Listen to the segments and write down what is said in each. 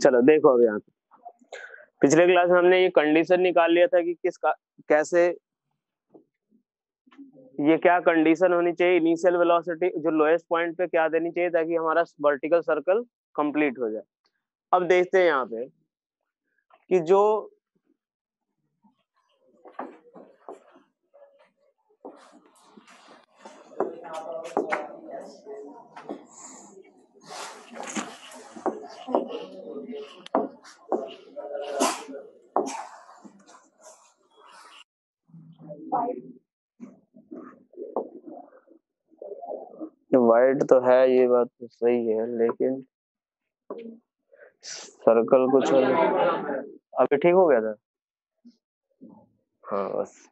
चलो देखो अब यहाँ पे पिछले क्लास में हमने ये कंडीशन निकाल लिया था कि कैसे ये क्या कंडीशन होनी चाहिए, इनिशियल वेलोसिटी जो लोएस्ट पॉइंट पे क्या देनी चाहिए ताकि हमारा वर्टिकल सर्कल कंप्लीट हो जाए। अब देखते हैं यहाँ पे कि जो वाइड तो है, ये बात तो सही है, लेकिन सर्कल कुछ अभी ठीक हो गया था। हाँ बस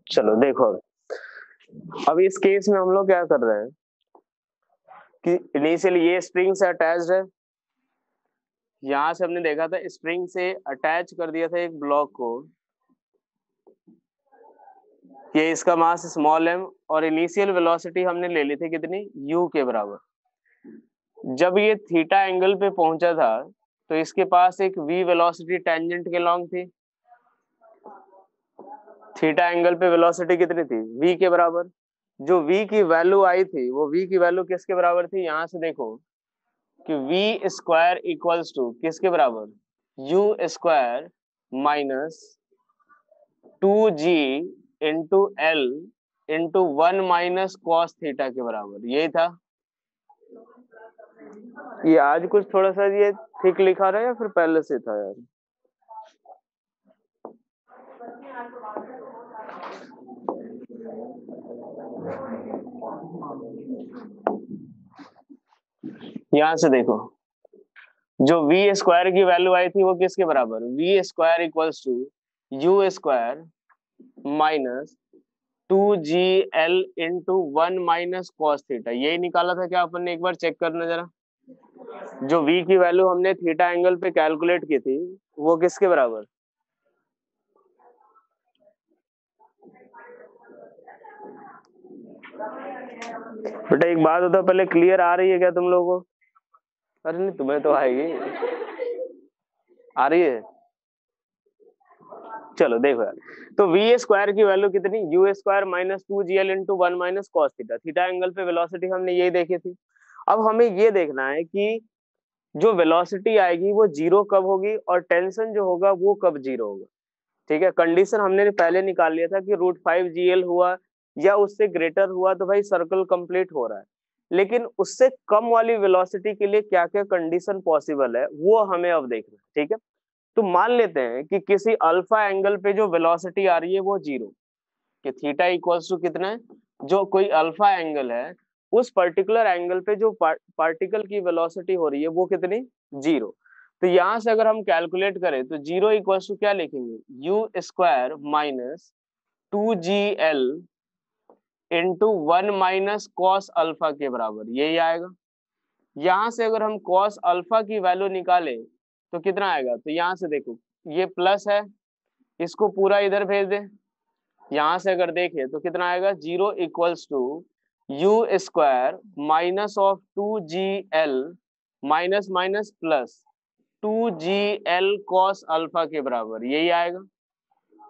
चलो देखो अब इस केस में हम लोग क्या कर रहे हैं कि इनिशियली ये स्प्रिंग से अटैच्ड है। यहां से हमने देखा था स्प्रिंग से अटैच कर दिया था एक ब्लॉक को, ये इसका मास स्मॉल m और इनिशियल वेलोसिटी हमने ले ली थी कितनी, u के बराबर। जब ये थीटा एंगल पे पहुंचा था तो इसके पास एक v वेलोसिटी टेंजेंट के लॉन्ग थी। थीटा एंगल पे वेलोसिटी कितनी थी, v के बराबर। जो v की वैल्यू आई थी वो v की वैल्यू किसके बराबर थी, यहां से देखो कि v स्क्वायर इक्वल्स टू किसके बराबर, u square minus 2g into L into 1 minus cos theta के बराबर, यही था। ये आज कुछ थोड़ा सा ये ठीक लिखा रहा है या फिर पहले से था यार? यहां से देखो जो वी स्क्वायर की वैल्यू आई थी वो किसके बराबर, v square equals to u square minus 2gl into 1 minus cos theta, यही निकाला था क्या अपन ने, एक बार चेक करना जरा। जो v की वैल्यू हमने थीटा एंगल पे कैलकुलेट की थी वो किसके बराबर, बेटा एक बात होता, पहले क्लियर आ रही है क्या तुम लोगों को? अरे नहीं, तुम्हें तो आएगी, आ रही है। चलो देखो यार, तो वी स्क्वायर की वैल्यू कितनी, you square minus 2gl into 1 minus cos theta, theta angle पे वेलोसिटी हमने यही देखी थी। अब हमें ये देखना है कि जो वेलोसिटी आएगी वो जीरो कब होगी और टेंशन जो होगा वो कब जीरो होगा। ठीक है, कंडीशन हमने पहले निकाल लिया था कि √5gl हुआ या उससे ग्रेटर हुआ तो भाई सर्कल कंप्लीट हो रहा है। लेकिन उससे कम वाली वेलोसिटी के लिए क्या क्या कंडीशन पॉसिबल है वो हमें अब देखना है। ठीक है, तो मान लेते हैं कि किसी अल्फा एंगल पे जो वेलोसिटी आ रही है वो जीरो, कि थीटा इक्वल्स टू कितना है, जो कोई अल्फा एंगल है उस पर्टिकुलर एंगल पे जो पार्टिकल की वेलोसिटी हो रही है वो कितनी, जीरो। तो यहां से अगर हम कैलकुलेट करें तो जीरो इक्वल्स टू क्या लिखेंगे, you square minus 2gl into 1 minus cos alpha के बराबर, यही आएगा। यहां से अगर हम कॉस अल्फा की वैल्यू निकालें तो कितना आएगा, तो यहां से देखो ये प्लस है, इसको पूरा इधर भेज दे। यहां से अगर देखें तो कितना आएगा, zero equals to u square minus of 2gl minus minus plus 2gl cos alpha के बराबर, यही आएगा।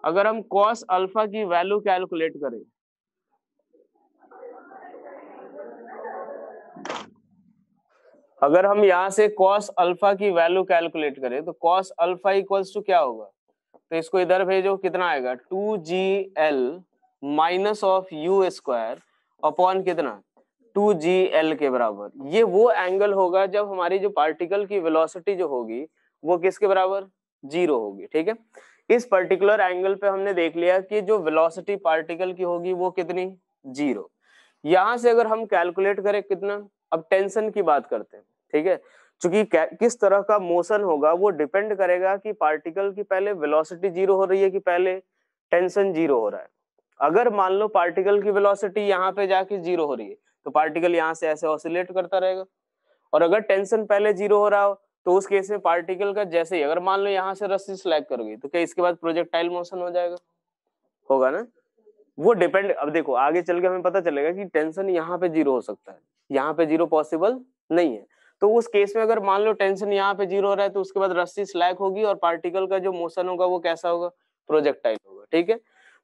अगर हम कॉस अल्फा की वैल्यू कैलकुलेट करें, अगर हम यहां से कॉस अल्फा की वैल्यू कैलकुलेट करें तो कॉस अल्फा इक्वल्स टू क्या होगा, तो इसको इधर भेजो, कितना आएगा 2gl minus of u square upon कितना 2gl के बराबर। ये वो एंगल होगा जब हमारी जो पार्टिकल की वेलोसिटी जो होगी वो किसके बराबर, जीरो होगी। ठीक है, इस पर्टिकुलर एंगल पे हमने देख लिया कि जो वेलोसिटी पार्टिकल की होगी वो कितनी, जीरो। यहां से अगर हम कैलकुलेट करें कितना, अब टेंशन की बात करते हैं। ठीक है, क्योंकि किस तरह का मोशन होगा वो डिपेंड करेगा कि पार्टिकल की पहले वेलोसिटी जीरो हो रही है कि पहले टेंशन जीरो हो रहा है। अगर मान लो पार्टिकल की वेलोसिटी यहाँ पे जाके जीरो हो रही है तो पार्टिकल यहाँ से ऐसे ऑसिलेट करता रहेगा, और अगर टेंशन पहले जीरो हो रहा हो तो उस केस में पार्टिकल का जैसे ही अगर मान लो यहाँ से रस्सी स्लैग करोगे तो क्या इसके बाद प्रोजेक्टाइल मोशन हो जाएगा। होगा ना, वो डिपेंड, अब देखो आगे चल के हमें पता चलेगा कि टेंशन यहाँ पे 0 हो सकता है, यहाँ पे 0 पॉसिबल नहीं है। तो उस केस में अगर मान लो टेंशन यहाँ पे 0 हो रहा है तो उसके बाद रस्सी स्लैक होगी और पार्टिकल का जो मोशन होगा वो कैसा होगा, प्रोजेक्टाइल होगा। ठीक है,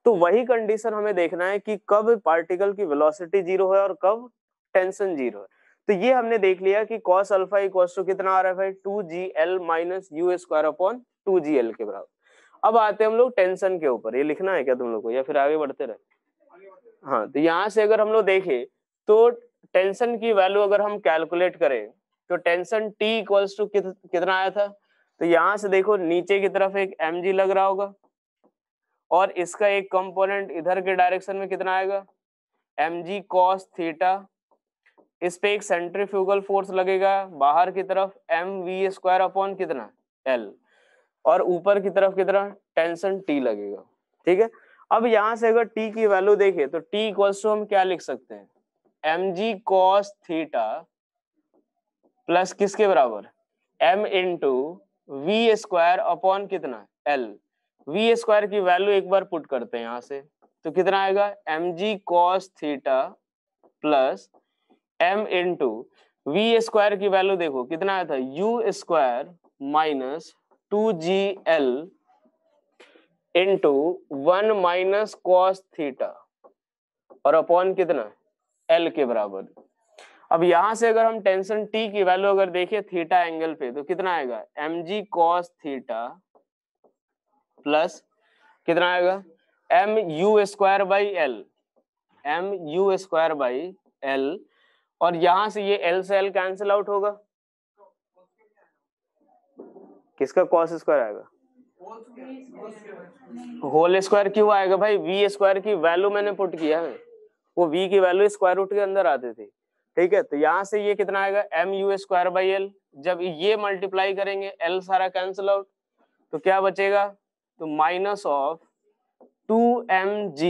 तो वही कंडीशन हमें देखना है कि कब पार्टिकल की वेलोसिटी 0 है और कब टेंशन 0 है। तो ये हमने देख लिया कि cos अल्फा इक्वल्स टू कितना आ रहा है भाई, 2gl minus you square upon 2gl के बराबर। अब आते हैं हम लोग टेंशन के ऊपर, ये लिखना है क्या तुम लोग को या फिर आगे बढ़ते रहे? हाँ, तो यहाँ से अगर हम लोग देखें तो टेंशन की वैल्यू अगर हम कैलकुलेट करें तो टेंशन T इक्वल्स टू कितना आया था, तो यहाँ से देखो नीचे की तरफ एक mg लग रहा होगा और इसका एक कंपोनेंट इधर के डायरेक्शन में कितना आएगा, mg cos थीटा। इस पे एक सेंट्रीफ्यूगल फोर्स लगेगा बाहर की तरफ mv स्क्वायर अपॉन कितना l, और ऊपर की तरफ कितना टेंशन T लगेगा। ठीक है, अब यहां से अगर T की वैल्यू देखें तो T इक्वल्स टू हम क्या लिख सकते हैं, mg cos थीटा प्लस किसके बराबर, m into we square upon कितना l। वी स्क्वायर की वैल्यू एक बार पुट करते हैं यहां से, तो कितना आएगा mg cos theta plus m into we square की वैल्यू देखो कितना आया था, u square minus 2gl into 1 minus cos theta और अपॉन कितना l के बराबर। अब यहां से अगर हम टेंशन T की वैल्यू अगर देखें थीटा एंगल पे तो कितना आएगा, mg cos थीटा प्लस कितना आएगा m u square by L, m u square by l, और यहां से ये l से l कैंसिल आउट होगा, किसका cos स्क्वायर आएगा, होल स्क्वायर क्यों आएगा भाई, v स्क्वायर की वैल्यू मैंने पुट किया है, वो v की वैल्यू स्क्वायर रूट के अंदर आती थी। ठीक है, तो यहां से ये कितना आएगा m u square by L, जब ये मल्टीप्लाई करेंगे l सारा कैंसिल आउट तो क्या बचेगा, तो minus of 2mg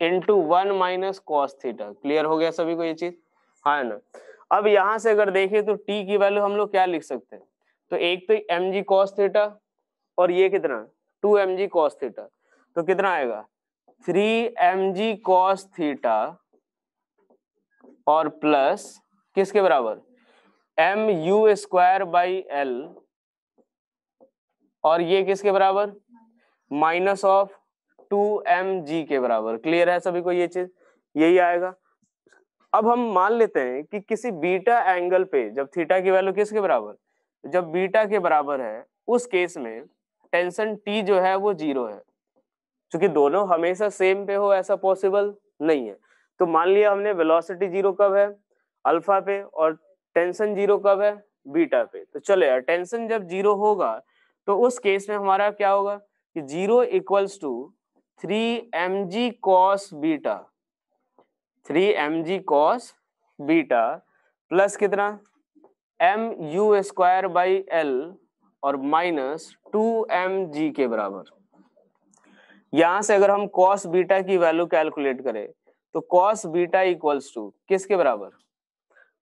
into 1 minus cos theta. Clear हो गया सभी को ये चीज, हाँ ना। अब यहां से अगर देखें तो t की वैल्यू हम लोग क्या लिख सकते हैं, तो एक तो mg cos थीटा और ये कितना 2mg cos थीटा, तो कितना आएगा 3mg cos थीटा और प्लस किसके बराबर m u square by l, और ये किसके बराबर माइनस ऑफ 2mg के बराबर। क्लियर है सभी को ये चीज, यही आएगा। अब हम मान लेते हैं कि किसी बीटा एंगल पे जब थीटा की वैल्यू किसके बराबर, जब बीटा के बराबर है उस केस में टेंशन T जो है वो 0 है, क्योंकि दोनों हमेशा सेम पे हो ऐसा पॉसिबल नहीं है। तो मान लिया हमने वेलोसिटी 0 कब है अल्फा पे और टेंशन 0 कब है बीटा पे, तो चलो यार टेंशन जब 0 होगा तो उस केस में हमारा क्या होगा कि 0 equals to 3mg cos beta, 3mg cos beta plus कितना m u square by l और माइनस 2mg के बराबर। यहां से अगर हम cos बीटा की वैल्यू कैलकुलेट करें तो cos बीटा इक्वल्स टू किसके बराबर,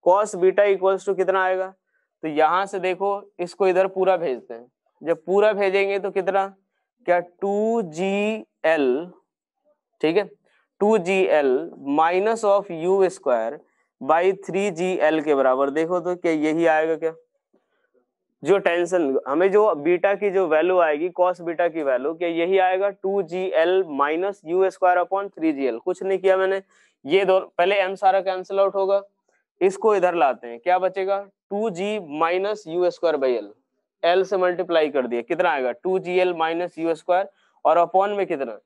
cos बीटा इक्वल्स टू कितना आएगा, तो यहां से देखो इसको इधर पूरा भेजते हैं, जब पूरा भेजेंगे तो कितना क्या 2gl, ठीक है 2gl minus of u square by 3gl के बराबर। देखो तो क्या यही आएगा क्या, जो टेंशन हमें जो बीटा की जो वैल्यू आएगी cos बीटा की वैल्यू क्या यही आएगा 2gl minus you square upon 3gl। कुछ नहीं किया मैंने, ये दोनों पहले m सारा कैंसिल आउट होगा, इसको इधर लाते हैं क्या बचेगा 2g minus you square by L, L से मल्टीप्लाई कर दिया कितना आएगा 2gl माइनस यू स्क्वायर और अपॉन में कितना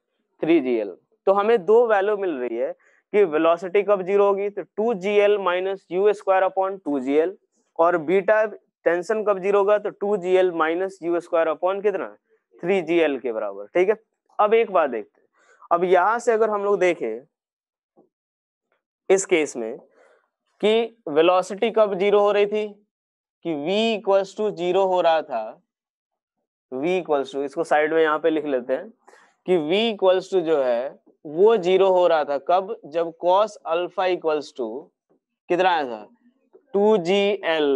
3gl। तो हमें दो वैल्यू मिल रही है कि वेलोसिटी कब 0 होगी, तो 2gl minus you square upon 2gl, और बीटा टेंशन कब 0 होगा तो 2gl minus you square upon कितना 3gl के बराबर। ठीक है, अब एक बात देखते हैं, अब यहां से अगर हम लोग देखें इस केस में कि वेलोसिटी कब 0 हो रही थी, कि v इक्वल्स टू 0 हो रहा था, v इक्वल्स टू इसको साइड में यहाँ पे लिख लेते हैं कि v इक्वल्स टू जो है वो 0 हो रहा था कब, जब cos अल्फा इक्वल्स टू कितना आया था 2gl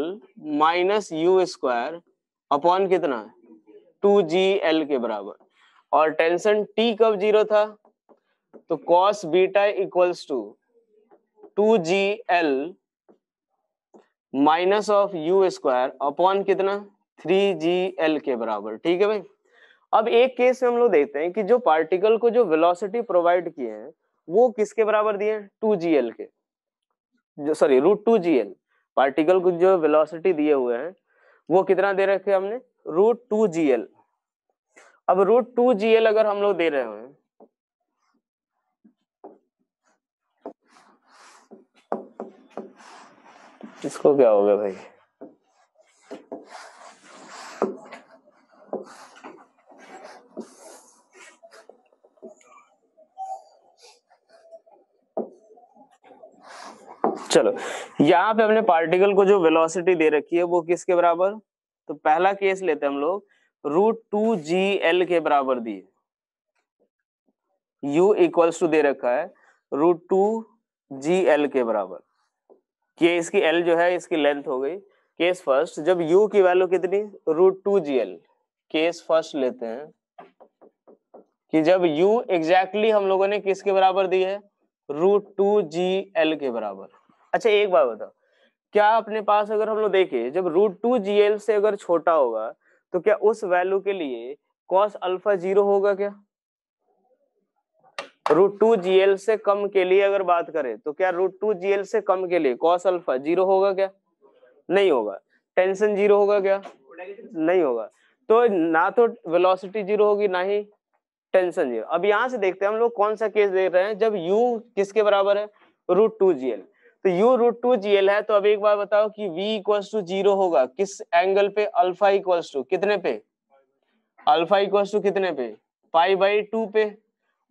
minus you square upon कितना 2gl के बराबर। और टेंशन टी कब जीरो था, तो cos beta equals to 2gl minus of u square upon कितना 3gl के बराबर। ठीक है भाई। अब एक केस में हम लोग देखते हैं कि जो पार्टिकल को जो वेलोसिटी प्रोवाइड किए हैं वो किसके बराबर दिए हैं, 2gl के, जो सॉरी √2gl। पार्टिकल को जो वेलोसिटी दिए हुए हैं वो कितना दे रखे हमने, √2gl। अब √2gl अगर हम लोग दे रहे हैं, इसको क्या हो गया भाई, चलो यहाँ पे हमने पार्टिकल को जो वेलोसिटी दे रखी है वो किसके बराबर, तो पहला केस लेते हैं हम लोग, √2gl के बराबर दिए, u इक्वल्स टू दे रखा है √2gl के बराबर, कि इसकी l जो है इसकी लेंथ हो गई। केस फर्स्ट, जब u की वैल्यू कितनी, √2gl। केस फर्स्ट लेते हैं कि जब u एग्जैक्टली हम लोगों ने किसके बराबर दी है, √2gl के बराबर। अच्छा एक बात बताओ, क्या अपने पास अगर हम लोग देखें जब √2gl से अगर छोटा होगा तो क्या उस वैल्यू के लिए cos अल्फा 0 होगा क्या, √2gl से कम के लिए अगर बात करें तो क्या √2gl से कम के लिए cos अल्फा 0 होगा क्या, नहीं होगा। टेंशन 0 होगा क्या, नहीं होगा। तो ना तो वेलोसिटी 0 होगी ना ही टेंशन 0। अब यहां से देखते हैं हम लोग कौन सा केस देख रहे हैं, जब u किसके बराबर है, √2gl। तो u √2gl है, तो अब एक बार बताओ कि v इक्वल्स टू 0 होगा किस एंगल पे, अल्फा इक्वल्स टू कितने पे, अल्फा इक्वल्स टू कितने पे, π/2 पे।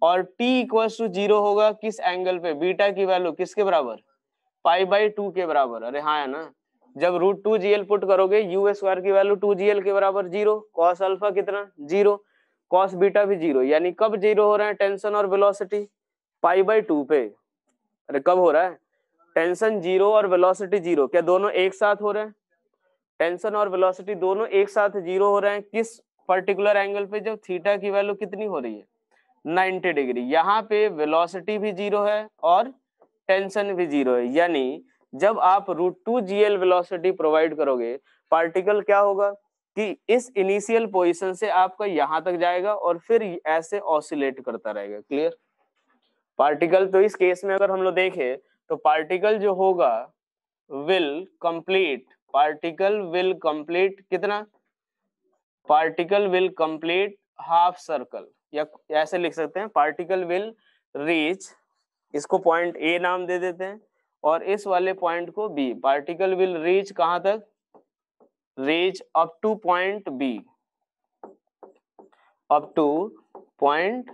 और t इक्वल्स टू 0 होगा किस एंगल पे, बीटा की वैल्यू किसके बराबर, π/2 के बराबर। अरे हाँ है ना, जब √2gl पुट करोगे u स्क्वायर की वैल्यू 2gl के बराबर 0, cos अल्फा कितना 0, cos बीटा भी 0, यानी कब 0 हो रहे हैं टेंशन और वेलोसिटी, π/2 पे। अरे कब हो रहा है, टेंशन 0 और वेलोसिटी 0, क्या दोनों एक साथ हो रहे हैं, टेंशन और वेलोसिटी दोनों एक साथ 0 हो रहे हैं किस पर्टिकुलर एंगल पे, जब थीटा की वैल्यू कितनी हो रही है, 90 डिग्री। यहाँ पे वेलोसिटी भी 0 है और टेंशन भी 0 है, यानी जब आप √2gl वेलोसिटी प्रोवाइड करोगे पार्टिकल क्या होगा कि इस इनिशियल पोजीशन से आपका यहां तक जाएगा और फिर ऐसे ऑसिलेट करता रहेगा। क्लियर। पार्टिकल तो इस केस में अगर हम लोग देखें तो पार्टिकल जो होगा will complete, particle will complete कितना, particle will complete half circle, या ऐसे लिख सकते हैं पार्टिकल विल रीच, इसको पॉइंट ए नाम दे देते हैं और इस वाले पॉइंट को बी। पार्टिकल विल रीच कहां तक, reach up to point B, up to point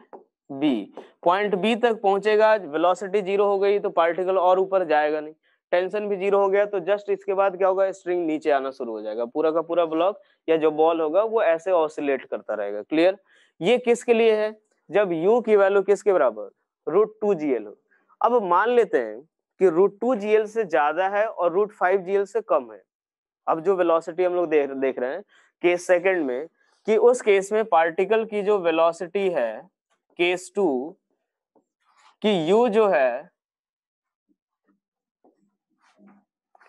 B. Point B तक पहुंचेगा, वेलोसिटी 0 हो गई तो पार्टिकल और ऊपर जाएगा नहीं, टेंशन भी 0 हो गया तो जस्ट इसके बाद क्या होगा, स्ट्रिंग नीचे आना शुरू हो जाएगा, पूरा का पूरा ब्लॉक या जो बॉल होगा वो ऐसे ऑसिलेट करता रहेगा। क्लियर। ये किसके लिए है, जब u की वैल्यू किसके बराबर, √2gl हो। अब मान लेते हैं कि √2gl से ज्यादा है और √5gl से कम है। अब जो वेलोसिटी हम लोग देख रहे हैं केस सेकंड में, कि उस केस में पार्टिकल की जो वेलोसिटी है केस 2 कि u जो है,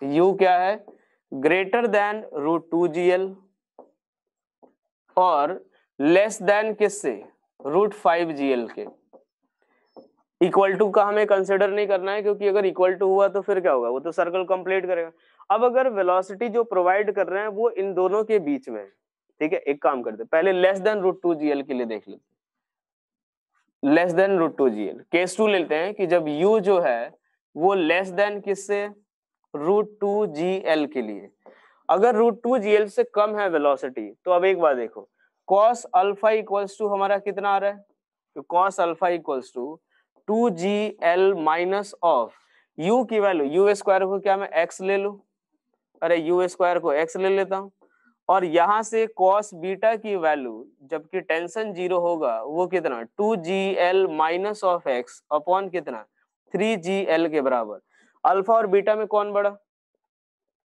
u क्या है, ग्रेटर देन √2gl और लेस देन किससे, √5gl के। इक्वल टू का हमें कंसिडर नहीं करना है, क्योंकि अगर इक्वल टू हुआ तो फिर क्या होगा, वो तो सर्कल कंप्लीट करेगा। अब अगर वेलोसिटी जो प्रोवाइड कर रहे हैं वो इन दोनों के बीच में है, ठीक है, एक काम करते हैं पहले लेस देन √2gl के लिए देख लेते हैं। लेस देन √2gl केस 2 लेते हैं कि जब u जो है वो लेस देन किससे, √2gl के लिए। अगर √2gl से कम है वेलोसिटी तो अब एक बार देखो, cos अल्फा इक्वल्स टू हमारा कितना आ रहा है, तो cos alpha equals to 2gl minus of u की वैल्यू, u स्क्वायर को क्या मैं x ले लूं, अरे u स्क्वायर को x ले लेता हूं, और यहां से cos बीटा की वैल्यू जबकि टेंशन 0 होगा वो कितना, 2gl minus of x upon कितना 3gl के बराबर। अल्फा और बीटा में कौन बड़ा,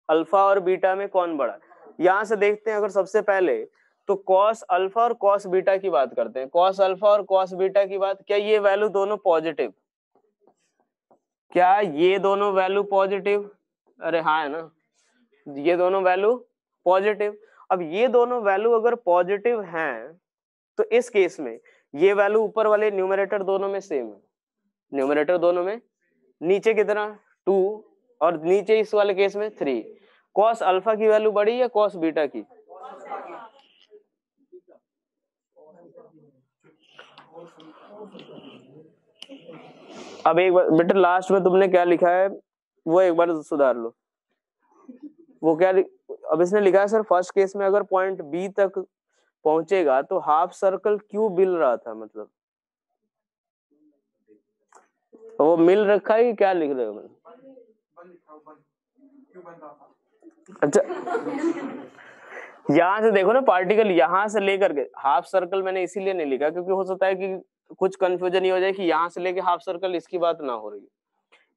अल्फा और बीटा में कौन बड़ा, यहां से देखते हैं। अगर सबसे पहले तो कॉस अल्फा और कॉस बीटा की बात करते हैं। कॉस अल्फा और कॉस बीटा की बात, क्या ये वैल्यू दोनों पॉजिटिव, क्या ये दोनों वैल्यू पॉजिटिव? अरे हाँ है ना, ये दोनों वैल्यू पॉजिटिव। अब ये दोनों वैल्यू अगर पॉजिटिव हैं तो इस केस में ये वैल्यू ऊपर वाले न्यूमरेटर दोनों में सेम है, न्यूमरेटर दोनों में, नीचे कितना 2 और नीचे इस वाले केस में 3। कॉस अल्फा की वैल्यू बड़ी या कॉस बीटा की? अब एक बार बेटा लास्ट में तुमने क्या लिखा है वो एक बार सुधार लो। वो क्या अब इसने लिखा है सर फर्स्ट केस में अगर पॉइंट बी तक पहुंचेगा तो हाफ सर्कल क्यों मिल रहा था, मतलब वो मिल रखा है कि क्या लिख रहे हो? अच्छा यहाँ से देखो ना, पार्टिकल यहाँ से लेकर के हाफ सर्कल मैंने इसीलिए नहीं लिखा क्योंकि हो सकता है कि कुछ कंफ्यूजन ये हो जाए कि यहाँ से लेके हाफ सर्कल इसकी बात ना हो रही है,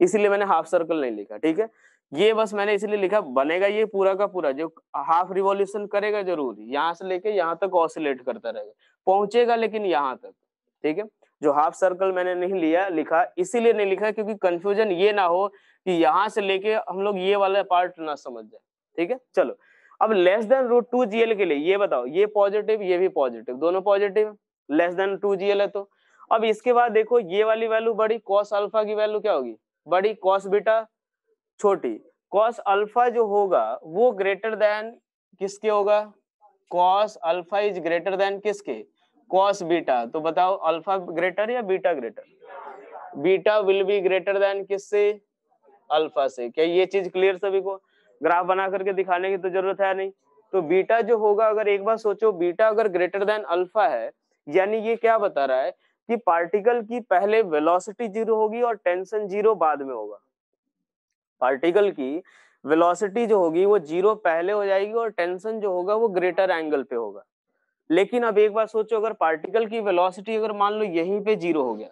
इसीलिए मैंने हाफ सर्कल नहीं लिखा। ठीक है, ये बस मैंने इसलिए लिखा, बनेगा ये पूरा का पूरा जो हाफ रिवॉल्यूशन करेगा जरूर यहाँ से लेके यहाँ तक ऑसिलेट करता रहेगा, पहुंचेगा लेकिन यहाँ तक। ठीक है, जो हाफ सर्कल मैंने नहीं लिया लिखा इसीलिए नहीं लिखा क्योंकि कंफ्यूजन ये ना हो कि यहाँ से लेके हम लोग ये वाला पार्ट ना समझ जाए। ठीक है, चलो अब लेस देन रूट 2 GL के लिए ये बताओ, ये पॉजिटिव ये भी पॉजिटिव, दोनों पॉजिटिव, लेस देन 2 GL है तो। अब इसके बाद देखो ये वाली वैल्यू बड़ी, कॉस अल्फा की वैल्यू क्या होगी बड़ी, कॉस बीटा छोटी। कॉस अल्फा जो होगा वो ग्रेटर देन किसके होगा, cos alpha is greater then किसके, कॉस बीटा। तो बताओ अल्फा ग्रेटर या beta greater? Beta will be greater then किससे, अल्फा से। क्या ये चीज क्लियर सभी को? ग्राफ बना करके दिखाने की तो जरूरत है नहीं। तो बीटा जो होगा, अगर एक बार सोचो बीटा अगर ग्रेटर देन अल्फा है, यानी ये क्या बता रहा है कि पार्टिकल की पहले वेलोसिटी 0 होगी और टेंशन 0 बाद में होगा। पार्टिकल की वेलोसिटी जो होगी वो 0 पहले हो जाएगी और टेंशन जो होगा वो ग्रेटर एंगल पे होगा। लेकिन अब एक बार सोचो, अगर पार्टिकल की वेलोसिटी अगर मान लो यहीं पे 0 हो गया,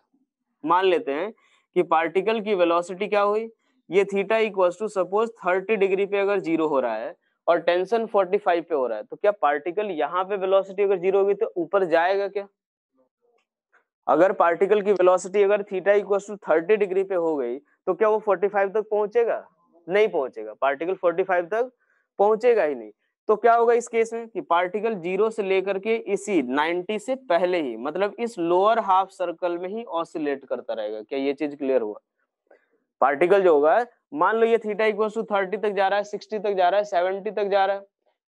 मान लेते हैं कि पार्टिकल की वेलोसिटी क्या हुई, ये theta equals to suppose 30 degree पे अगर 0 हो रहा है और टेंशन 45 पे हो रहा है, तो क्या पार्टिकल यहाँ पे वेलोसिटी अगर 0 होगी तो ऊपर जाएगा क्या? अगर पार्टिकल की वेलोसिटी अगर थीटा इक्वल्स टू 30 डिग्री पे हो गई तो क्या वो 45 तक पहुंचेगा? नहीं पहुंचेगा, पार्टिकल 45 तक पहुंचेगा ही नहीं। तो क्या होगा इस केस में कि पार्टिकल 0 से लेकर के इसी 90 से पहले ही, मतलब इस लोअर हाफ सर्कल में ही ऑसिलेट करता रहेगा। क्या ये चीज क्लियर हुआ? पार्टिकल जो होगा, मान लो ये थीटा इक्वल्स टू 30 तक जा रहा है, 60 तक जा रहा है, 70 तक जा रहा है,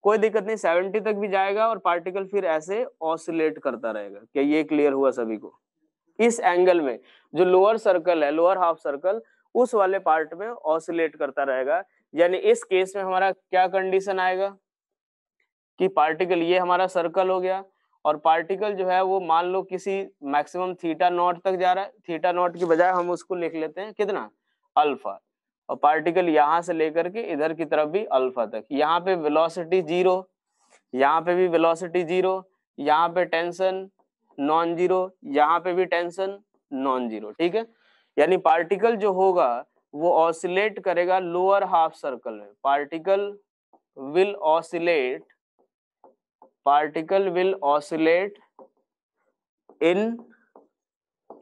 कोई दिक्कत नहीं, 70 तक भी जाएगा और पार्टिकल फिर ऐसे ऑसिलेट करता रहेगा। क्या ये क्लियर हुआ सभी को? इस एंगल में जो लोअर सर्कल है, लोअर हाफ सर्कल, उस वाले पार्ट में ऑसिलेट करता रहेगा। यानी इस केस में हमारा क्या कंडीशन आएगा कि पार्टिकल, ये हमारा सर्कल हो गया और पार्टिकल जो है वो मान लो किसी मैक्सिमम थीटा नॉट तक जा रहा है, थीटा नॉट की बजाय हम उसको लिख लेते हैं कितना, अल्फा, और पार्टिकल यहाँ से लेकर के इधर की तरफ भी अल्फा तक, यहाँ पे वेलोसिटी 0, यहाँ पे भी वेलोसिटी 0, यहाँ पे टेंशन नॉन जीरो, यहाँ पे भी टेंशन नॉन जीरो। ठीक है, यानी पार्टिकल जो होगा वो ऑसिलेट करेगा लोअर हाफ सर्कल में। Particle will oscillate in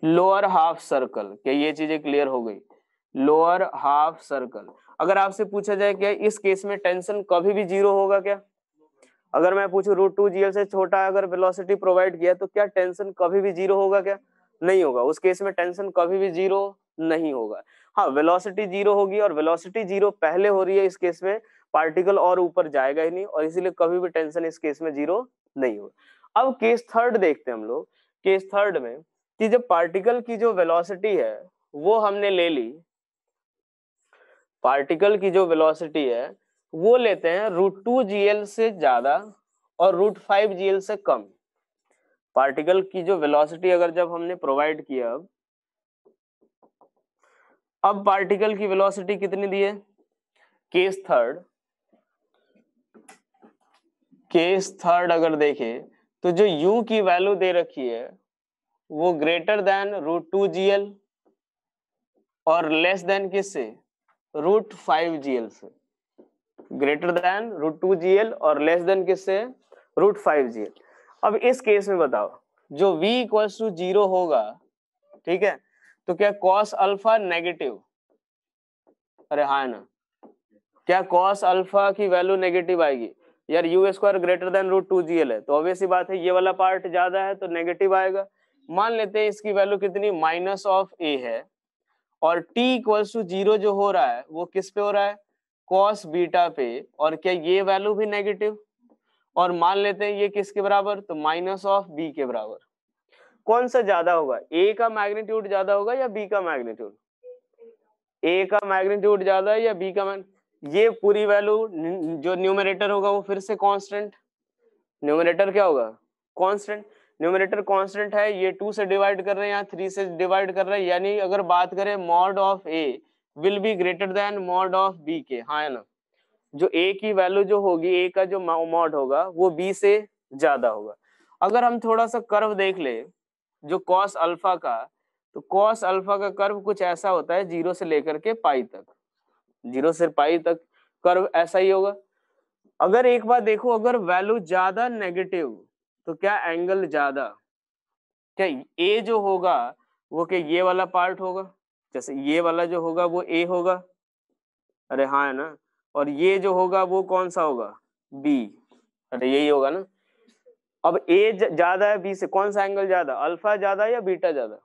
lower half circle. क्या ये चीजें क्लियर हो गई? Lower half circle. अगर आपसे पूछा जाए क्या इस केस में टेंशन कभी भी 0 होगा क्या? अगर मैं पूछूं रूट 2 GL से छोटा अगर वेलोसिटी प्रोवाइड किया तो क्या टेंशन कभी भी 0 होगा क्या? नहीं होगा, उस केस में टेंशन कभी भी 0 नहीं होगा। हाँ, वेलोसिटी 0 होगी और वेलोसिटी 0 पहले हो रही है, इस केस में पार्टिकल और ऊपर जाएगा ही नहीं और इसीलिए कभी भी टेंशन इस केस में 0 नहीं होगा। अब केस थर्ड देखते हैं हम लोग। केस थर्ड में कि जब पार्टिकल की जो वेलोसिटी है वो हमने ले ली, पार्टिकल की जो वेलोसिटी है वो लेते हैं रूट 2 GL से ज्यादा और रूट 5 GL से कम। पार्टिकल की जो वेलोसिटी अगर जब हमने प्रोवाइड किया, अब पार्टिकल की वेलोसिटी कितनी दी है, केस थर्ड अगर देखें तो जो u की वैल्यू दे रखी है वो ग्रेटर देन रूट 2 GL और लेस देन किससे, रूट 5 GL से। ग्रेटर देन रूट 2 GL और लेस देन किससे, √5gl। अब इस केस में बताओ, जो v इक्वल्स टू 0 होगा, ठीक है, तो क्या cos अल्फा नेगेटिव, अरे हाँ ना, क्या cos अल्फा की वैल्यू नेगेटिव आएगी यार? You square greater than √2gl है, तो ऑब्वियस सी बात है ये वाला पार्ट ज्यादा है तो नेगेटिव आएगा। मान लेते हैं इसकी वैल्यू कितनी, -a है, और t इक्वल्स टू 0 जो हो रहा है वो किस पे हो रहा है, cos बीटा पे, और क्या ये वैल्यू भी नेगेटिव, और मान लेते हैं ये किसके बराबर, तो -b के बराबर। कौन सा ज्यादा होगा, a का मैग्नीट्यूड ज्यादा होगा या b का मैग्नीट्यूड? a का मैग्नीट्यूड ज्यादा है या b का ये पूरी वैल्यू जो न्यूमरेटर होगा वो फिर से कांस्टेंट, न्यूमरेटर क्या होगा, कांस्टेंट, न्यूमरेटर कांस्टेंट है, ये 2 से डिवाइड कर रहे हैं, यहाँ 3 से डिवाइड कर रहे हैं, यानी अगर बात करें mod of a will be greater than mod of b के, हाँ है ना, जो a की वैल्यू जो होगी, a का जो मॉड होगा वो b से ज्यादा होगा। अगर हम थोड़ा सा कर्व देख ले जो cos अल्फा का, तो cos अल्फा का कर्व कुछ ऐसा होता है 0 से लेकर के पाई तक, 0 से पाई तक कर्व ऐसा ही होगा। अगर एक बात देखो, अगर वैल्यू ज्यादा नेगेटिव तो क्या एंगल ज्यादा, क्या ए जो होगा वो क्या ये वाला पार्ट होगा, जैसे ये वाला जो होगा वो ए होगा, अरे हाँ है ना, और ये जो होगा वो कौन सा होगा, बी, अरे यही होगा ना। अब ए ज्यादा है बी से, कौन सा एंगल ज्यादा, अल्फा ज्यादा या बीटा ज्यादा,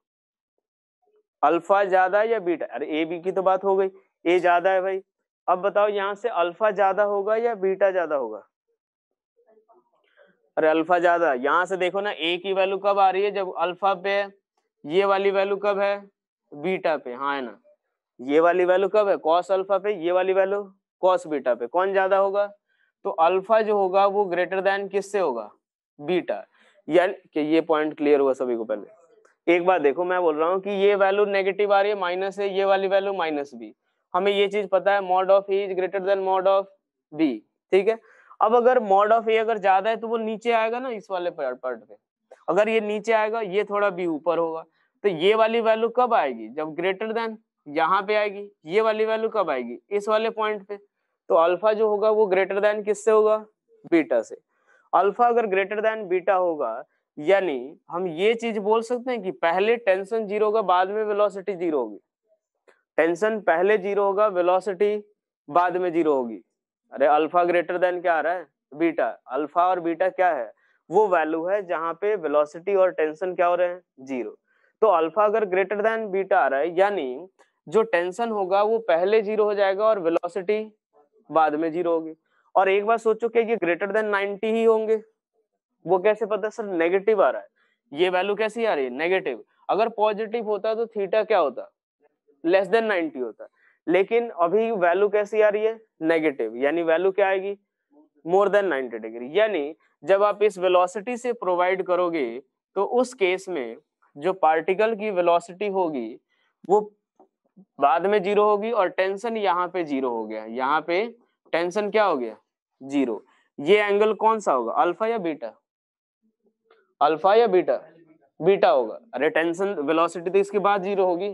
अल्फा ज्यादा या बीटा, अरे ए बी की तो बात हो गई, ए ज्यादा है भाई। अब बताओ यहाँ से अल्फा ज्यादा होगा या बीटा ज्यादा होगा, अरे अल्फा ज्यादा। यहाँ से देखो ना ए की वैल्यू कब आ रही है, जब अल्फा पे है, ये वाली वैल्यू कब है, बीटा पे, हाँ है ना, ये वाली वैल्यू कब है, कॉस अल्फा पे, ये वाली वैल्यू कॉस बीटा पे, कौन ज्यादा होगा, तो अल्फा जो होगा वो ग्रेटर देन किससे होगा, बीटा। यानी कि ये पॉइंट क्लियर हुआ सभी को। पहले एक बात देखो, मैं बोल रहा हूँ कि ये वैल्यू नेगेटिव आ रही है, माइनस है, ये वाली वैल्यू -b, हमें ये चीज पता है, mod of a is greater than mod of b, ठीक है। अब अगर मॉड ऑफ ए अगर ज्यादा है तो वो नीचे आएगा ना, इस वाले पार्ट पे, अगर ये नीचे आएगा, ये थोड़ा बी ऊपर होगा, तो ये वाली वैल्यू कब आएगी, जब ग्रेटर देन यहाँ पे आएगी, ये वाली वैल्यू कब आएगी, इस वाले पॉइंट पे, तो अल्फा जो होगा वो ग्रेटर देन किससे होगा, बीटा से। अल्फा अगर ग्रेटर देन बीटा होगा, यानी हम ये चीज बोल सकते हैं कि पहले टेंशन 0 होगा, बाद में वेलोसिटी 0 होगी, टेंशन पहले 0 होगा, वेलोसिटी बाद में 0 होगी। अरे अल्फा ग्रेटर देन क्या आ रहा है, बीटा। अल्फा और बीटा क्या है, वो वैल्यू है जहां पे वेलोसिटी और टेंशन क्या हो रहे हैं, 0। तो अल्फा अगर ग्रेटर देन बीटा आ रहा है, यानी जो टेंशन होगा वो पहले 0 हो जाएगा और वेलोसिटी बाद में 0 होगी। और एक बार सोचो कि ये ग्रेटर देन 90 ही होंगे, वो कैसे पता सर, नेगेटिव आ रहा है, ये वैल्यू कैसी आ रही है, नेगेटिव। अगर पॉजिटिव होता तो थीटा क्या होता, लेस देन 90 होता, लेकिन अभी वैल्यू कैसी आ रही है, नेगेटिव, यानी वैल्यू क्या आएगी, मोर देन 90 डिग्री। यानी जब आप इस वेलोसिटी से प्रोवाइड करोगे तो उस केस में जो पार्टिकल की वेलोसिटी होगी वो बाद में 0 होगी, और टेंशन यहाँ पे 0 हो गया, यहाँ पे टेंशन क्या हो गया, 0। ये एंगल कौन सा होगा, अल्फा या बीटा, अल्फा या बीटा, बीटा होगा। अरे टेंशन वेलोसिटी तो इसके बाद 0 होगी,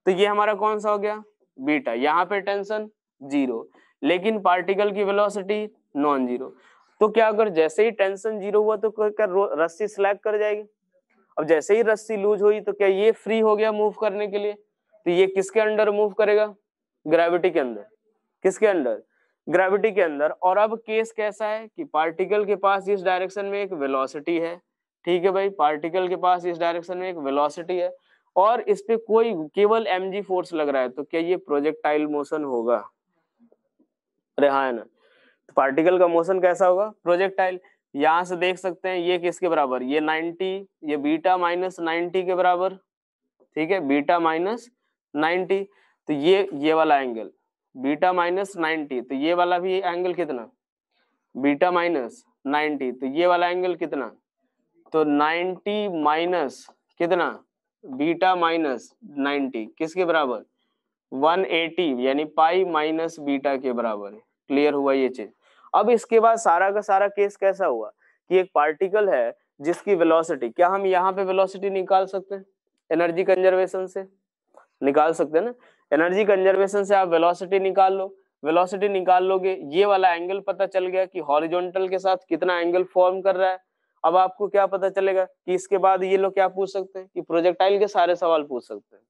तो ये हमारा कौन सा हो गया, बीटा। यहाँ पे टेंशन 0, लेकिन पार्टिकल की वेलोसिटी नॉन 0। तो क्या अगर जैसे ही टेंशन 0 हुआ तो क्या रस्सी स्लैग कर जाएगी, अब जैसे ही रस्सी लूज हुई तो क्या ये फ्री हो गया मूव करने के लिए, तो ये किसके अंडर मूव करेगा, ग्रेविटी के अंदर, किसके अंडर, ग्रेविटी के अंदर। और अब केस कैसा है कि पार्टिकल के पास इस डायरेक्शन में एक वेलोसिटी है, ठीक है भाई, पार्टिकल के पास इस डायरेक्शन में एक वेलोसिटी है, और इस पे कोई केवल mg फोर्स लग रहा है, तो क्या ये प्रोजेक्टाइल मोशन होगा, अरे हाँ है ना, तो पार्टिकल का मोशन कैसा होगा, प्रोजेक्टाइल। यहां से देख सकते हैं ये किसके बराबर, ये 90, ये बीटा -90 के बराबर, ठीक है, बीटा -90, तो ये वाला एंगल बीटा -90, तो ये वाला भी एंगल कितना, बीटा -90, तो ये वाला एंगल कितना, तो 90 माइनस कितना, बीटा -90 किसके बराबर, 180, यानी पाई माइनस बीटा के बराबर है। क्लियर हुआ ये चीज। अब इसके बाद सारा का सारा केस कैसा हुआ कि एक पार्टिकल है जिसकी वेलोसिटी, क्या हम यहाँ पे वेलोसिटी निकाल सकते हैं, एनर्जी कंजर्वेशन से निकाल सकते हैं ना, एनर्जी कंजर्वेशन से आप वेलोसिटी निकाल लो। वेलोसिटी निकाल लोगे, ये वाला एंगल पता चल गया कि हॉरिजॉन्टल के साथ कितना एंगल फॉर्म कर रहा है। अब आपको क्या पता चलेगा कि इसके बाद ये लोग क्या पूछ सकते हैं कि प्रोजेक्टाइल के सारे सवाल पूछ सकते हैं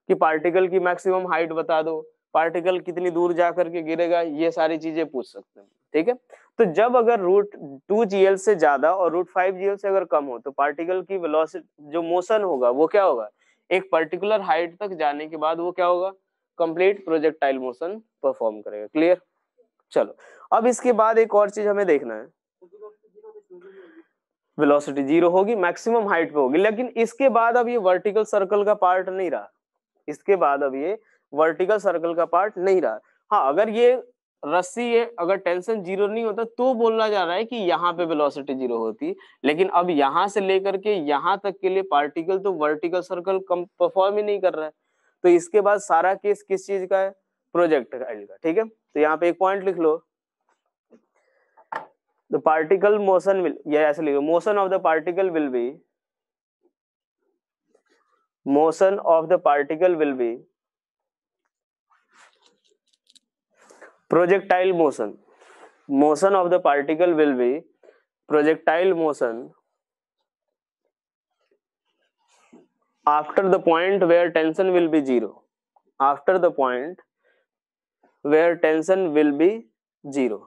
कि पार्टिकल की मैक्सिमम हाइट बता दो, पार्टिकल कितनी दूर जाकर के गिरेगा, ये सारी चीजें पूछ सकते हैं। ठीक है, तो जब अगर √2gl से ज्यादा और √5gl से अगर कम हो तो पार्टिकल की वेलोसिटी जो मोशन होगा वो क्या होगा, एक पर्टिकुलर हाइट तक जाने के बाद वो क्या होगा, कंप्लीट प्रोजेक्टाइल मोशन परफॉर्म करेगा। क्लियर? चलो अब इसके बाद एक और चीज हमें देखना है, वेलोसिटी 0 होगी, मैक्सिमम हाइट पे होगी, लेकिन इसके बाद अब ये वर्टिकल सर्कल का पार्ट नहीं रहा, इसके बाद अब ये वर्टिकल सर्कल का पार्ट नहीं रहा। हाँ, अगर ये रस्सी है, अगर टेंशन 0 नहीं होता तो बोलना जा रहा है कि यहाँ पे वेलोसिटी 0 होती, लेकिन अब यहाँ से लेकर के यहाँ तक के लिए पार्टिकल तो वर्टिकल सर्कल परफॉर्म ही नहीं कर रहा है, तो इसके बाद सारा केस किस चीज का है, प्रोजेक्टाइल का। ठीक है, तो यहाँ पे एक पॉइंट लिख लो, द पार्टिकल मोशन विल, ये ऐसे लिखो, motion of the particle will be, motion of the particle will be projectile motion, motion of the particle will be projectile motion after the point where tension will be 0, after the point where tension will be 0।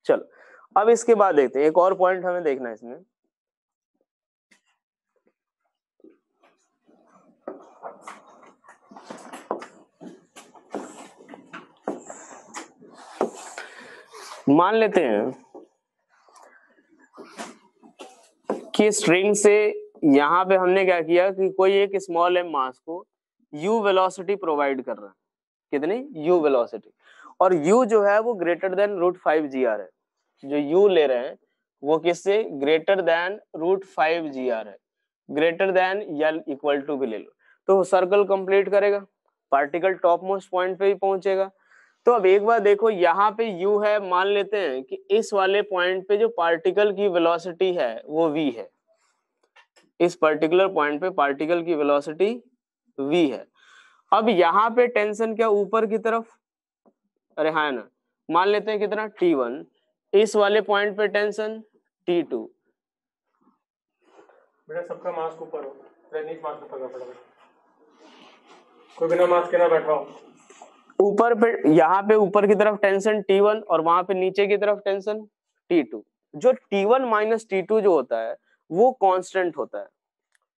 चलो अब इसके बाद देखते हैं, एक और point हमें देखना है इसमें, मान लेते हैं कि स्ट्रिंग से यहां पे हमने क्या किया कि कोई एक स्मॉल एम मास को u वेलोसिटी प्रोवाइड कर रहा है, कितनी u वेलोसिटी, और u जो है वो ग्रेटर देन √5gr है, जो u ले रहे हैं वो किससे ग्रेटर देन √5gr है, greater than l equal to भी ले लो, तो सर्कल कंप्लीट करेगा, पार्टिकल टॉप मोस्ट पॉइंट पे ही पहुंचेगा। तो अब एक बार देखो यहाँ पे u है, मान लेते हैं कि इस वाले पॉइंट पे जो पार्टिकल की वेलोसिटी है वो v है, इस पर्टिकुलर पॉइंट पे पार्टिकल की वेलोसिटी v है। अब यहाँ पे टेंशन क्या ऊपर की तरफ, अरे हाँ ना, मान लेते हैं कितना T1, इस वाले पॉइंट पे टेंशन T2। बेटा सबका मास्क ऊपर हो, नीचे मास्क ऊपर कर पड़ेगा, कोई बिना मास्क के ना बैठा हो। ऊपर पे यहाँ पे ऊपर की तरफ टेंशन T1 और वहां पे नीचे की तरफ टेंशन T2। जो T1 माइनस T2 जो होता है वो कांस्टेंट होता है,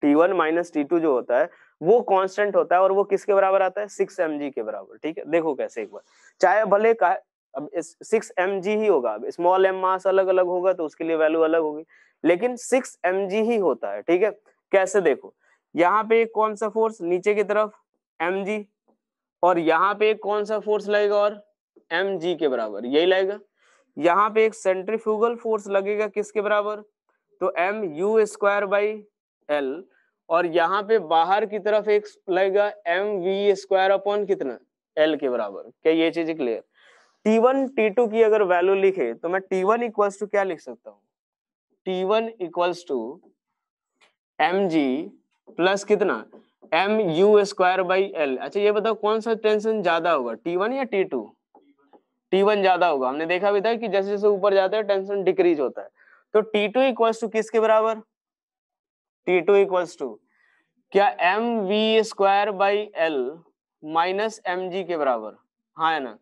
T1 माइनस T2 जो होता है वो कांस्टेंट होता है और वो किसके बराबर आता है, 6 mg के बराबर। ठीक है, देखो कैसे, एक बार चाहे भले का अब 6 mg ही होगा, अब स्मॉल एम मास अलग अलग होगा तो उसके लिए वैल्यू अलग होगी, लेकिन 6 mg ही होता है। ठीक है, कैसे देखो, यहाँ पे एक कौन सा फोर्स नीचे की तरफ mg, और यहाँ पे एक कौन सा फोर्स लगेगा और mg के बराबर यही लगेगा, यहाँ पे एक सेंट्रीफ्यूगल फोर्स लगेगा किसके बराबर, तो mu²/L, और यहाँ पे बाहर की तरफ एक लगेगा mv² अपॉन कितना L के बराबर। क्या ये चीज क्लियर? T1 T2 की अगर वैल्यू लिखे तो मैं T1 इक्वल्स टू क्या लिख सकता हूँ, T1 equals to mg plus कितना mu²/L। अच्छा ये बताओ कौन सा टेंशन ज्यादा होगा, T1 या T2? T1 ज्यादा होगा, हमने देखा भी था कि जैसे जैसे ऊपर जाते हैं टेंशन डिक्रीज होता है, तो T2 इक्वल्स टू किसके बराबर, T2 इक्वल्स टू क्या mv²/L माइनस mg के बराबर, हाँ है ना,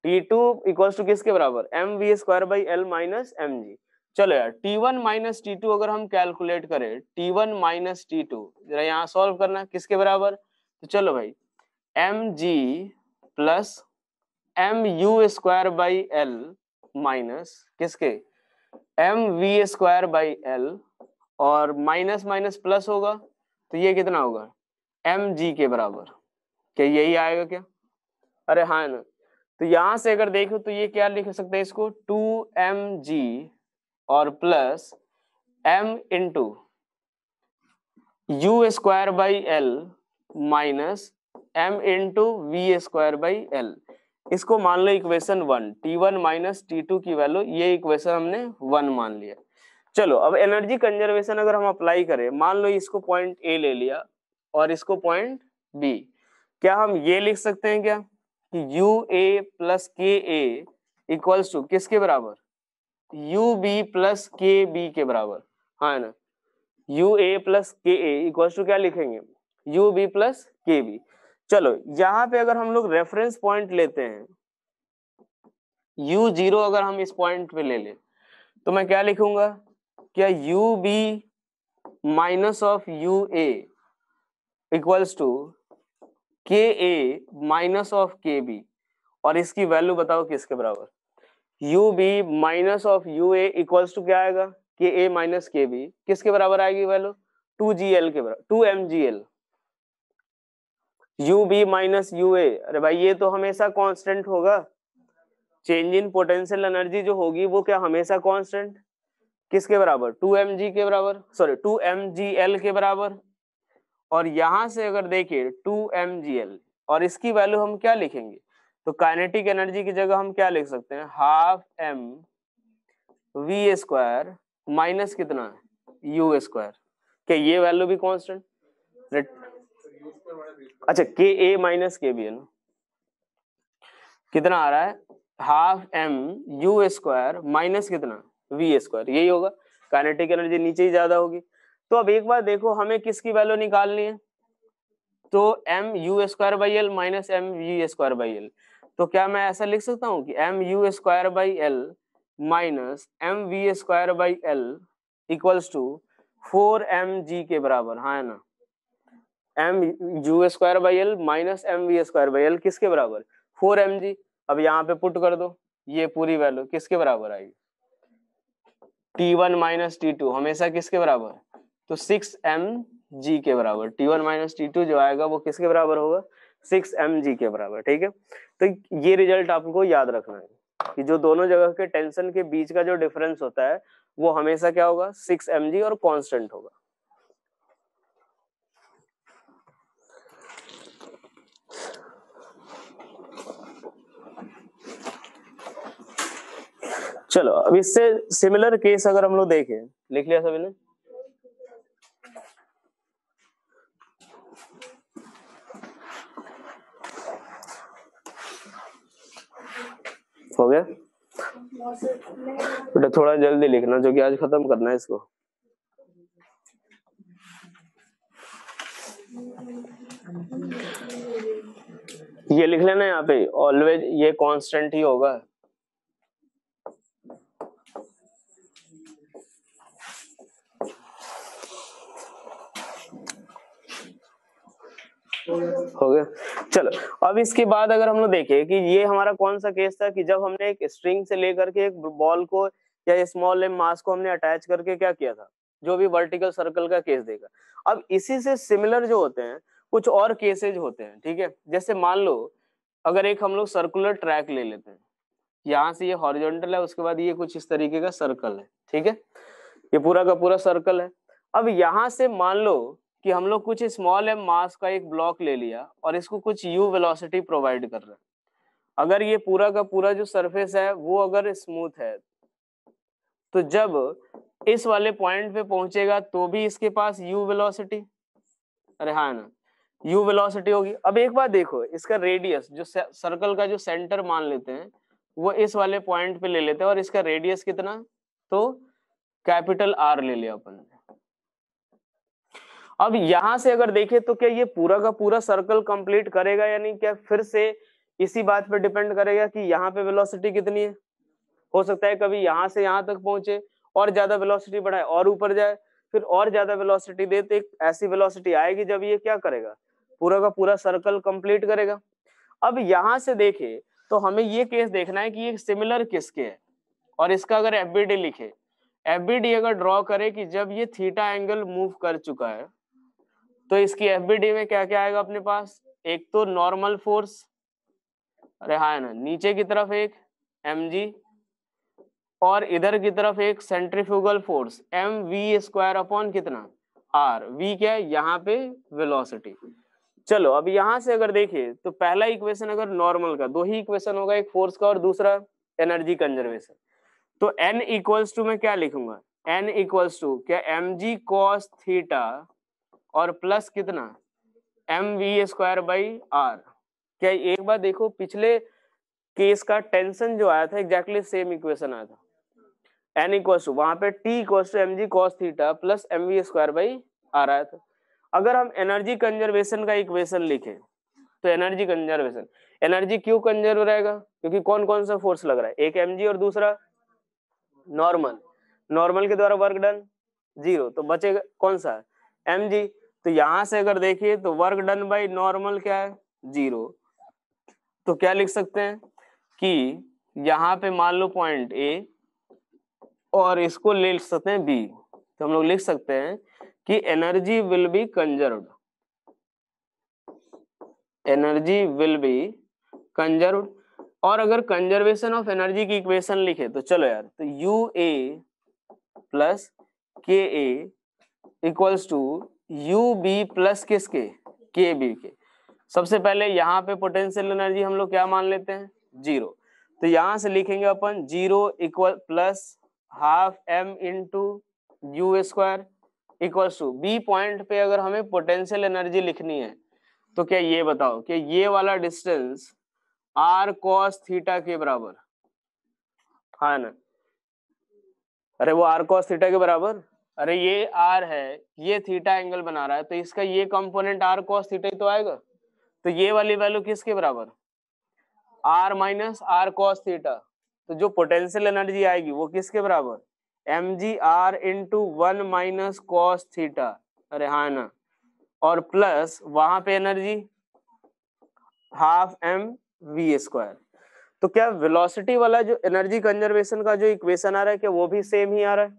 T2 इक्वल्स टू किसके बराबर, mv²/L माइनस mg। चलो यार T1 माइनस T2 अगर हम कैलकुलेट करें, T1 माइनस T2 जरा यहाँ सॉल्व करना किसके बराबर, तो चलो भाई mg प्लस mu²/L माइनस किसके mv²/L, और माइनस माइनस प्लस होगा तो ये कितना होगा mg के बराबर। क्या यही आएगा क्या, अरे हाँ ना, तो यहां से अगर देखो तो ये क्या लिख सकते हैं इसको 2mg और plus m into u²/L minus m into v²/L। इसको मान लो इक्वेशन 1, T1 माइनस T2 की वैल्यू, ये इक्वेशन हमने 1 मान लिया। चलो अब एनर्जी कंजर्वेशन अगर हम अप्लाई करें, मान लो इसको पॉइंट A ले लिया और इसको पॉइंट B, क्या हम ये लिख सकते हैं क्या कि यू ए प्लस के ए इक्वल्स टू किसके बराबर, यू बी प्लस के बी के बराबर, हाँ ना, यू ए प्लस के ए इक्वल्स टू क्या लिखेंगे, यू बी प्लस के बी। चलो यहाँ पे अगर हम लोग रेफरेंस पॉइंट लेते हैं u0, अगर हम इस पॉइंट पे ले लें तो मैं क्या लिखूंगा, क्या U B minus of U A equals to K A minus of K B, और इसकी वैल्यू बताओ किसके बराबर, U B minus of U A equals to क्या आएगा, के ए माइनस के बी, किसके बराबर आएगी वैल्यू, 2gl के बराबर, 2mgl। U B minus U A, अरे भाई ये तो हमेशा कांस्टेंट होगा, चेंज इन पोटेंशियल एनर्जी जो होगी वो क्या हमेशा कांस्टेंट, किसके बराबर, 2mg के बराबर, सॉरी 2mgl के बराबर। और यहां से अगर देखिए 2mgl, और इसकी वैल्यू हम क्या लिखेंगे, तो काइनेटिक एनर्जी की जगह हम क्या लिख सकते हैं, half m v square minus कितना u स्क्वायर, क्या ये वैल्यू भी कांस्टेंट, अच्छा के ए माइनस के बी है ना, कितना आ रहा है, half m u square minus कितना v स्क्वायर, यही होगा, काइनेटिक एनर्जी नीचे ही ज्यादा होगी। तो अब एक बार देखो हमें किसकी वैल्यू निकालनी है, तो m u square by l minus m v square by L, तो क्या मैं ऐसा लिख सकता हूँ कि m u square by l minus m v square by l equals to 4mg के बराबर, हाँ है ना, m u square by l minus m v square by l किसके बराबर, 4mg। अब यहाँ पे पुट कर दो, ये पूरी वैल्यू किसके बराबर आएगी, T1 माइनस T2 हमेशा किसके बराबर, तो 6mg के बराबर, T1 माइनस T2 जो आएगा वो किसके बराबर होगा, 6mg के बराबर, ठीक है। तो ये रिजल्ट आपको याद रखना है कि जो दोनों जगह के टेंशन के बीच का जो डिफरेंस होता है वो हमेशा क्या होगा, 6mg और कांस्टेंट होगा। चलो अब इससे सिमिलर केस अगर हम लोग देखें, लिख लिया सभी ने, हो गया बेटा, थोड़ा जल्दी लिखना जो कि आज खत्म करना है इसको। ये लिख लेना यहाँ पे, ऑलवेज ये कांस्टेंट ही होगा, हो गया। चलो अब इसके बाद अगर हम लोग देखें कि ये हमारा कौन सा केस था कि जब हमने एक स्ट्रिंग से लेकर के एक बॉल को या स्मॉल एम मास को हमने अटैच करके क्या किया था, जो भी वर्टिकल सर्कल का केस देगा। अब इसी से सिमिलर जो होते हैं कुछ और केसेज होते हैं, ठीक है। जैसे मान लो अगर एक हम लोग सर्कुलर ट्रैक ले लेते हैं, यहाँ से ये हॉरिजॉन्टल है, उसके बाद ये कुछ इस तरीके का सर्कल है, ठीक है, ये पूरा का पूरा सर्कल है। अब यहाँ से मान लो कि हम लोग कुछ स्मॉल एम मास का एक ब्लॉक ले लिया और इसको कुछ u वेलोसिटी प्रोवाइड कर रहे हैं। अगर ये पूरा का पूरा जो सरफेस है वो अगर स्मूथ है तो जब इस वाले पॉइंट पे पहुंचेगा तो भी इसके पास u वेलोसिटी, अरे हाँ ना, u वेलोसिटी होगी। अब एक बार देखो इसका रेडियस जो सर्कल का जो सेंटर मान लेते हैं वो इस वाले पॉइंट पे ले लेते हैं और इसका रेडियस कितना, तो कैपिटल R ले लिया अपन ने। अब यहां से अगर देखें तो क्या ये पूरा का पूरा सर्कल कंप्लीट करेगा या नहीं, क्या फिर से इसी बात पे डिपेंड करेगा कि यहाँ पे वेलोसिटी कितनी है। हो सकता है कभी यहाँ से यहाँ तक पहुंचे और ज्यादा वेलोसिटी बढ़ाए और ऊपर जाए, फिर और ज्यादा वेलोसिटी दे, तो एक ऐसी वेलोसिटी आएगी जब ये क्या करेगा, पूरा का पूरा सर्कल कंप्लीट करेगा। अब यहाँ से देखे तो हमें ये केस देखना है कि ये सिमिलर किसके है, और इसका अगर एफबीडी लिखे, एफबीडी अगर ड्रॉ करे कि जब ये थीटा एंगल मूव कर चुका है तो इसकी एफबीडी में क्या क्या आएगा अपने पास, एक तो नॉर्मल फोर्स, अरे हाँ ना, नीचे की तरफ एक mg और इधर की तरफ एक centrifugal force mv square upon कितना r, v क्या है यहाँ पे वेलोसिटी। चलो अब यहाँ से अगर देखें तो पहला इक्वेशन अगर नॉर्मल का, दो ही इक्वेशन होगा, एक फोर्स का और दूसरा एनर्जी कंजर्वेशन। तो n इक्वल्स टू मैं क्या लिखूंगा, n इक्वल्स टू क्या mg cos थीटा और प्लस कितना mv स्क्वायर बाई r, क्या एक बार देखो पिछले केस का टेंशन जो आया था एग्जैक्टली सेम इक्वेशन आया था, n इक्वल टू वहां पे t equal to mg cos theta plus mv square by r आया था। अगर हम एनर्जी कंजर्वेशन का इक्वेशन लिखें तो एनर्जी कंजर्वेशन, एनर्जी क्यों कंजर्व रहेगा, क्योंकि कौन कौन सा फोर्स लग रहा है, एक mg और दूसरा नॉर्मल, नॉर्मल के द्वारा वर्क डन 0, तो बचेगा कौन सा mg। तो यहां से अगर देखिए तो वर्क डन बाई नॉर्मल क्या है 0, तो क्या लिख सकते हैं कि यहाँ पे मान लो पॉइंट A और इसको ले सकते हैं B, तो हम लोग लिख सकते हैं कि energy will be conserved, energy will be conserved. और अगर कंजर्वेशन ऑफ एनर्जी की इक्वेशन लिखे तो चलो यार, तो UA plus KA equals to UB plus किसके KB के। सबसे पहले यहाँ पे पोटेंशियल एनर्जी हम लोग क्या मान लेते हैं 0, तो यहाँ से लिखेंगे अपन 0 equal plus half m into u square equal to B point पे अगर हमें पोटेंशियल एनर्जी लिखनी है तो क्या ये बताओ कि ये वाला डिस्टेंस r cos थीटा के बराबर, हाँ ना, अरे वो r cos थीटा के बराबर, अरे ये r है, ये थीटा एंगल बना रहा है, तो इसका ये कंपोनेंट r cos थीटा ही तो आएगा, तो ये वाली वैल्यू किसके बराबर r minus r cos theta, तो जो पोटेंशियल एनर्जी आएगी वो किसके बराबर mg r into 1 minus cos theta, अरे हाँ ना, और प्लस वहां पे energy half m v square. तो क्या वेलोसिटी वाला जो एनर्जी कंजर्वेशन का जो इक्वेशन आ रहा है क्या वो भी सेम ही आ रहा है,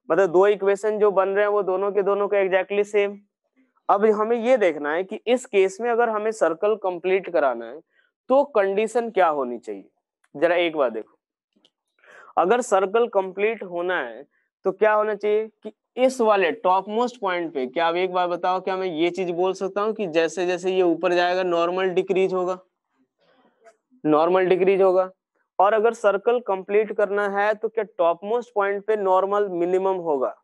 मतलब दो इक्वेशन जो बन रहे हैं वो दोनों के दोनों का एग्जैक्टली सेम। अब हमें ये देखना है कि इस केस में अगर हमें सर्कल कंप्लीट कराना है तो कंडीशन क्या होनी चाहिए, जरा एक बार देखो, अगर सर्कल कंप्लीट होना है तो क्या होना चाहिए कि इस वाले टॉप मोस्ट पॉइंट पे, क्या आप एक बार बताओ क्या मैं ये चीज बोल सकता हूँ कि जैसे जैसे ये ऊपर जाएगा नॉर्मल डिक्रीज होगा, नॉर्मल डिक्रीज होगा, और अगर सर्कल कंप्लीट करना है तो क्या टॉप मोस्ट पॉइंट पे नॉर्मल मिनिमम होगा।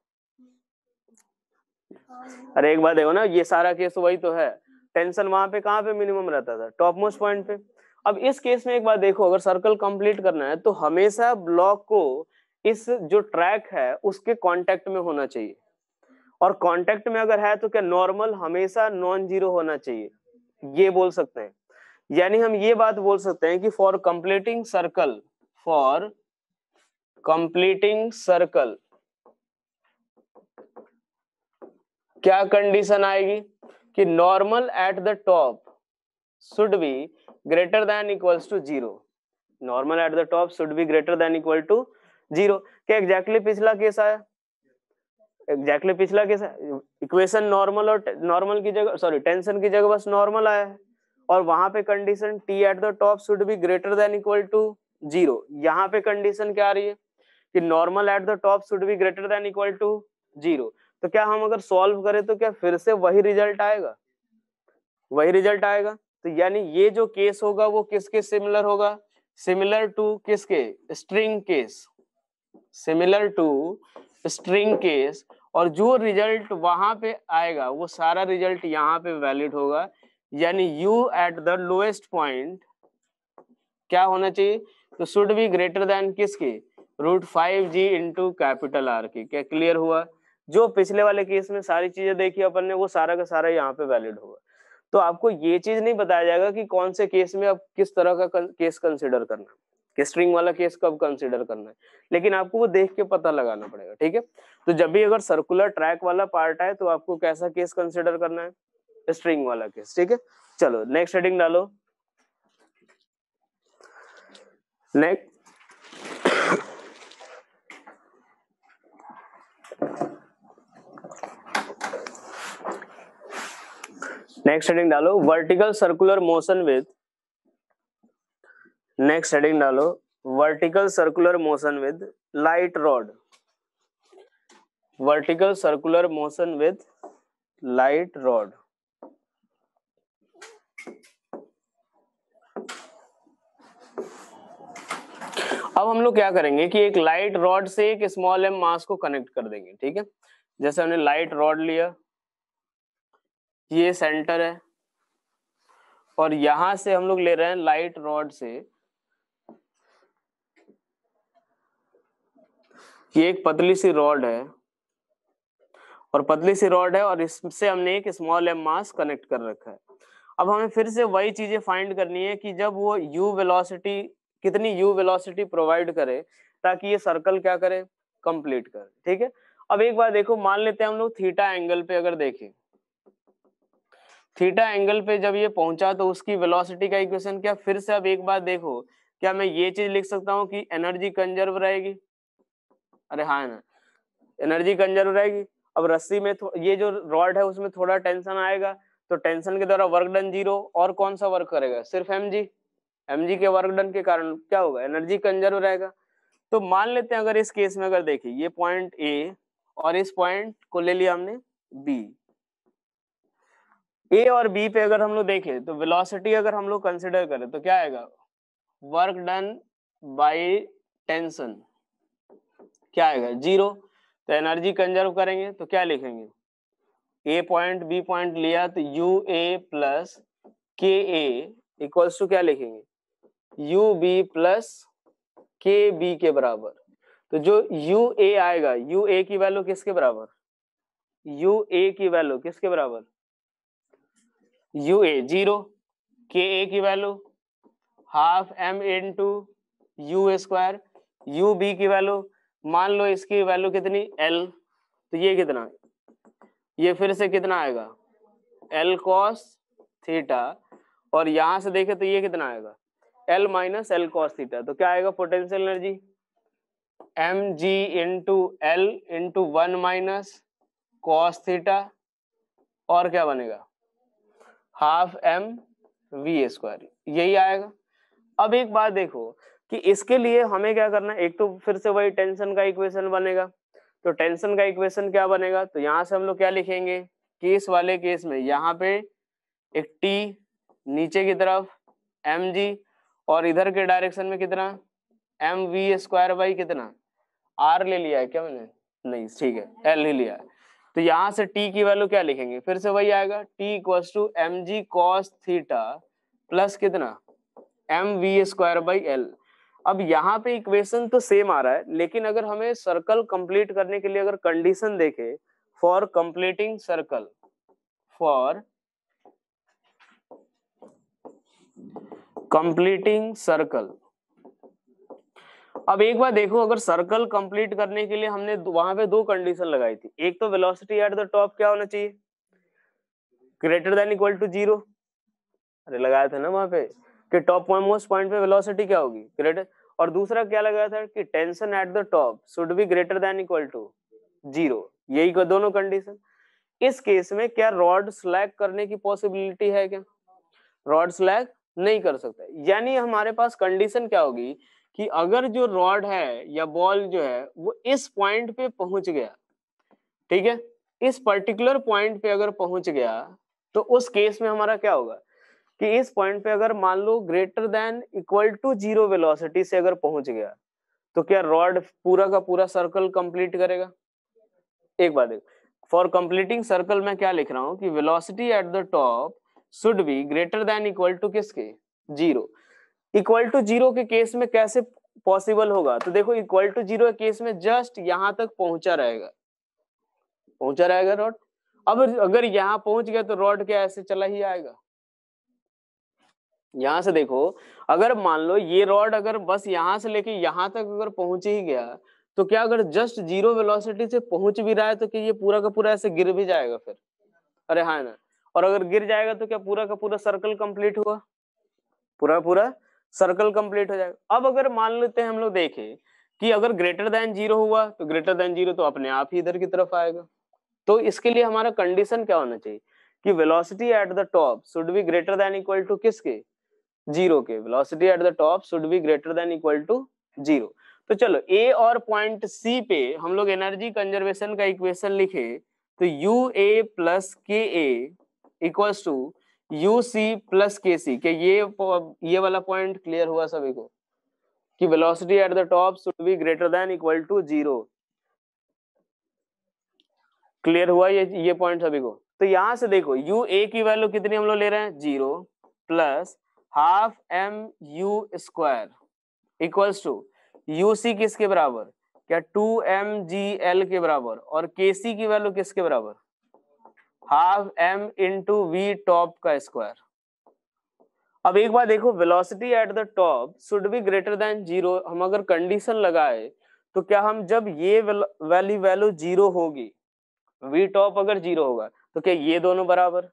अरे एक बात देखो ना, ये सारा केस वही तो है, टेंशन वहां पे कहाँ पे मिनिमम रहता था टॉप मोस्ट पॉइंट पे। अब इस केस में एक बात देखो, अगर सर्कल कंप्लीट करना है तो हमेशा ब्लॉक को इस जो ट्रैक है उसके कांटेक्ट में होना चाहिए, और कांटेक्ट में अगर है तो क्या नॉर्मल हमेशा नॉन जीरो होना चाहिए, ये बोल सकते हैं। यानी हम ये बात बोल सकते हैं कि for completing circle, for completing circle क्या कंडीशन आएगी कि normal at the top should be greater than equals to 0, normal at the top should be greater than equal to 0। क्या एग्जैक्टली पिछला केस आया, एग्जैक्टली पिछला केस इक्वेशन नॉर्मल और normal की जगह सॉरी टेंशन की जगह बस नॉर्मल आया है, और वहां पे condition t at the top should be greater than equal to 0। यहाँ पे कंडीशन क्या आ रही है कि normal at the top should be greater than equal to 0। तो क्या हम अगर सॉल्व करें तो क्या फिर से वही रिजल्ट आएगा, वही रिजल्ट आएगा। तो यानी ये जो केस होगा वो किसके सिमिलर होगा, सिमिलर टू किसके string case, similar to string case, और जो रिजल्ट वहां पे आएगा वो सारा रिजल्ट यहाँ पे वैलिड होगा। यानी u at the lowest point क्या होना चाहिए, तो शुड बी ग्रेटर देन किसके √5g इंटू कैपिटल R की। क्या क्लियर हुआ, जो पिछले वाले केस में सारी चीजें देखी अपन ने वो सारा का सारा यहाँ पे वैलिड होगा। तो आपको ये चीज नहीं बताया जाएगा कि कौन से केस में आप किस तरह का केस कंसिडर करना है, कि स्ट्रिंग वाला केस कब कंसिडर करना है, लेकिन आपको वो देख के पता लगाना पड़ेगा, ठीक है। तो जब भी अगर सर्कुलर ट्रैक वाला पार्ट है तो आपको कैसा केस कंसिडर करना है, स्ट्रिंग वाला केस, ठीक है। चलो नेक्स्ट हेडिंग डालो, नेक्स्ट नेक्स्ट हेडिंग डालो vertical circular motion with, next heading डालो vertical circular motion with light rod, vertical circular motion with light rod. अब हम लोग क्या करेंगे कि एक लाइट रॉड से एक स्मॉल m मास को कनेक्ट कर देंगे, ठीक है। जैसे हमने लाइट रॉड लिया, ये सेंटर है और यहां से हम लोग ले रहे हैं लाइट रॉड से, ये एक पतली सी रॉड है और पतली सी रॉड है और इससे हमने एक स्मॉल एम मास कनेक्ट कर रखा है। अब हमें फिर से वही चीजें फाइंड करनी है कि जब वो u वेलोसिटी, कितनी u वेलोसिटी प्रोवाइड करे ताकि ये सर्कल क्या करे, कंप्लीट करे। ठीक है, अब एक बार देखो, मान लेते हैं हम लोग थीटा एंगल पे अगर देखें, थीटा एंगल पे जब ये पहुंचा तो उसकी वेलोसिटी का इक्वेशन क्या, फिर से अब एक बार देखो, क्या मैं ये चीज लिख सकता हूँ कि एनर्जी कंजर्व रहेगी? अरे हाँ ना, एनर्जी कंजर्व रहेगी। अब रस्सी में ये जो रॉड है उसमें थोड़ा टेंशन आएगा तो टेंशन के द्वारा वर्क डन 0, और कौन सा वर्क करेगा, सिर्फ mg। mg के वर्क डन के कारण क्या होगा, एनर्जी कंजर्व रहेगा। तो मान लेते हैं अगर इस केस में अगर देखिए, ये पॉइंट A और इस पॉइंट को ले लिया हमने B, A और B पे अगर हम लोग देखें तो वेलोसिटी अगर हम लोग कंसिडर करें तो क्या आएगा, वर्क डन बाय टेंशन क्या आएगा, 0। तो एनर्जी कंजर्व करेंगे तो क्या लिखेंगे, A पॉइंट B पॉइंट लिया तो UA plus KA equals to क्या लिखेंगे, UB प्लस KB के बराबर। तो जो UA आएगा, UA की वैल्यू किसके बराबर, UA की वैल्यू किसके बराबर, UA 0, KA की value half m into u square, UB की वैल्यू मान लो इसकी वैल्यू कितनी L, तो ये कितना, ये फिर से कितना आएगा L cos थीटा, और यहां से देखे तो ये कितना आएगा L minus L cos theta. तो क्या आएगा potential energy mg into L into 1 minus cos theta, और क्या बनेगा हाफ m v स्क्वायर, यही आएगा। अब एक बात देखो कि इसके लिए हमें क्या करना है, एक तो फिर से वही टेंशन का इक्वेशन बनेगा। तो टेंशन का इक्वेशन क्या बनेगा, तो यहाँ से हम लोग क्या लिखेंगे, केस वाले केस में यहाँ पे एक t नीचे की तरफ mg और इधर के डायरेक्शन में कितना mv स्क्वायर बाई कितना r ले लिया है क्या मैंने, नहीं ठीक है l ही लिया है। तो यहाँ से t की वैल्यू क्या लिखेंगे, फिर से वही आएगा t equals to mg cos theta plus कितना mv स्क्वायर बाई l। अब यहाँ पे इक्वेशन तो सेम आ रहा है, लेकिन अगर हमें सर्कल कंप्लीट करने के लिए अगर कंडीशन देखे, for completing circle, for completing circle, अब एक बार देखो, अगर सर्कल कंप्लीट करने के लिए हमने वहां पे दो कंडीशन लगाई थी, एक तो वेलोसिटी एट द टॉप क्या होना चाहिए, ग्रेटर देन इक्वल टू 0। अरे लगाया था ना वहां पे कि टॉप मोस्ट पॉइंट पे वेलोसिटी क्या होगी, ग्रेटर, और दूसरा क्या लगाया था कि tension at the top should be greater than equal to 0। यही को दोनों कंडीशन। इस केस में क्या रॉड स्लैग करने की पॉसिबिलिटी है क्या, रॉड स्लैग नहीं कर सकता, यानी हमारे पास कंडीशन क्या होगी कि अगर जो रॉड है या बॉल जो है वो इस पॉइंट पे पहुंच गया, ठीक है, इस पर्टिकुलर पॉइंट पे अगर पहुंच गया तो उस केस में हमारा क्या होगा कि इस पॉइंट पे अगर मान लो greater than equal to 0 velocity से अगर पहुंच गया तो क्या रॉड पूरा का पूरा सर्कल कंप्लीट करेगा। एक बात देख, फॉर कंप्लीटिंग सर्कल में क्या लिख रहा हूं कि velocity at the top should be greater than equal to किसके, 0। इक्वल टू 0 के केस में कैसे पॉसिबल होगा, तो देखो इक्वल टू 0 के केस में जस्ट यहां तक पहुंचा रहेगा रॉड। अब अगर यहां पहुंच गया तो रॉड क्या ऐसे चला ही आएगा। यहां से देखो, अगर मान लो ये रॉड अगर बस यहां से लेके यहां तक अगर पहुंच ही गया तो क्या अगर जस्ट 0 वेलोसिटी से पहुंच भी रहा है तो क्या ये पूरा का पूरा ऐसे गिर भी जाएगा फिर, अरे हाँ ना, और अगर गिर जाएगा तो क्या पूरा का पूरा सर्कल कंप्लीट हुआ, पूरा सर्कल कंप्लीट हो जाएगा। अब अगर मान लेते हैं हम लोग देखें कि अगर ग्रेटर देन 0 हुआ तो ग्रेटर देन 0 तो अपने आप ही इधर की तरफ आएगा। तो इसके लिए हमारा कंडीशन क्या होना चाहिए कि velocity at the top should be greater than equal to किसके, 0 के, velocity at the top should be greater than equal to 0। तो चलो ए और पॉइंट सी पे हम लोग एनर्जी कंजर्वेशन का इक्वेशन लिखे तो UA plus KA equals to UC plus KC के ये वाला पॉइंट क्लियर हुआ सभी को कि velocity at the top should be greater than equal to 0, clear हुआ ये पॉइंट सभी को। तो यहां से देखो UA की वैल्यू कितनी हम लोग ले रहे हैं 0, plus half M you square equals to U C किसके बराबर, क्या 2mgl के बराबर, और के सी की वैल्यू किसके बराबर, half m into v top का स्क्वायर। अब एक बार देखो, velocity at the top should be greater than zero, हम अगर कंडीशन लगाए तो क्या हम जब ये वाली वैल्यू जीरो होगी, वी टॉप अगर जीरो होगा तो क्या ये दोनों बराबर,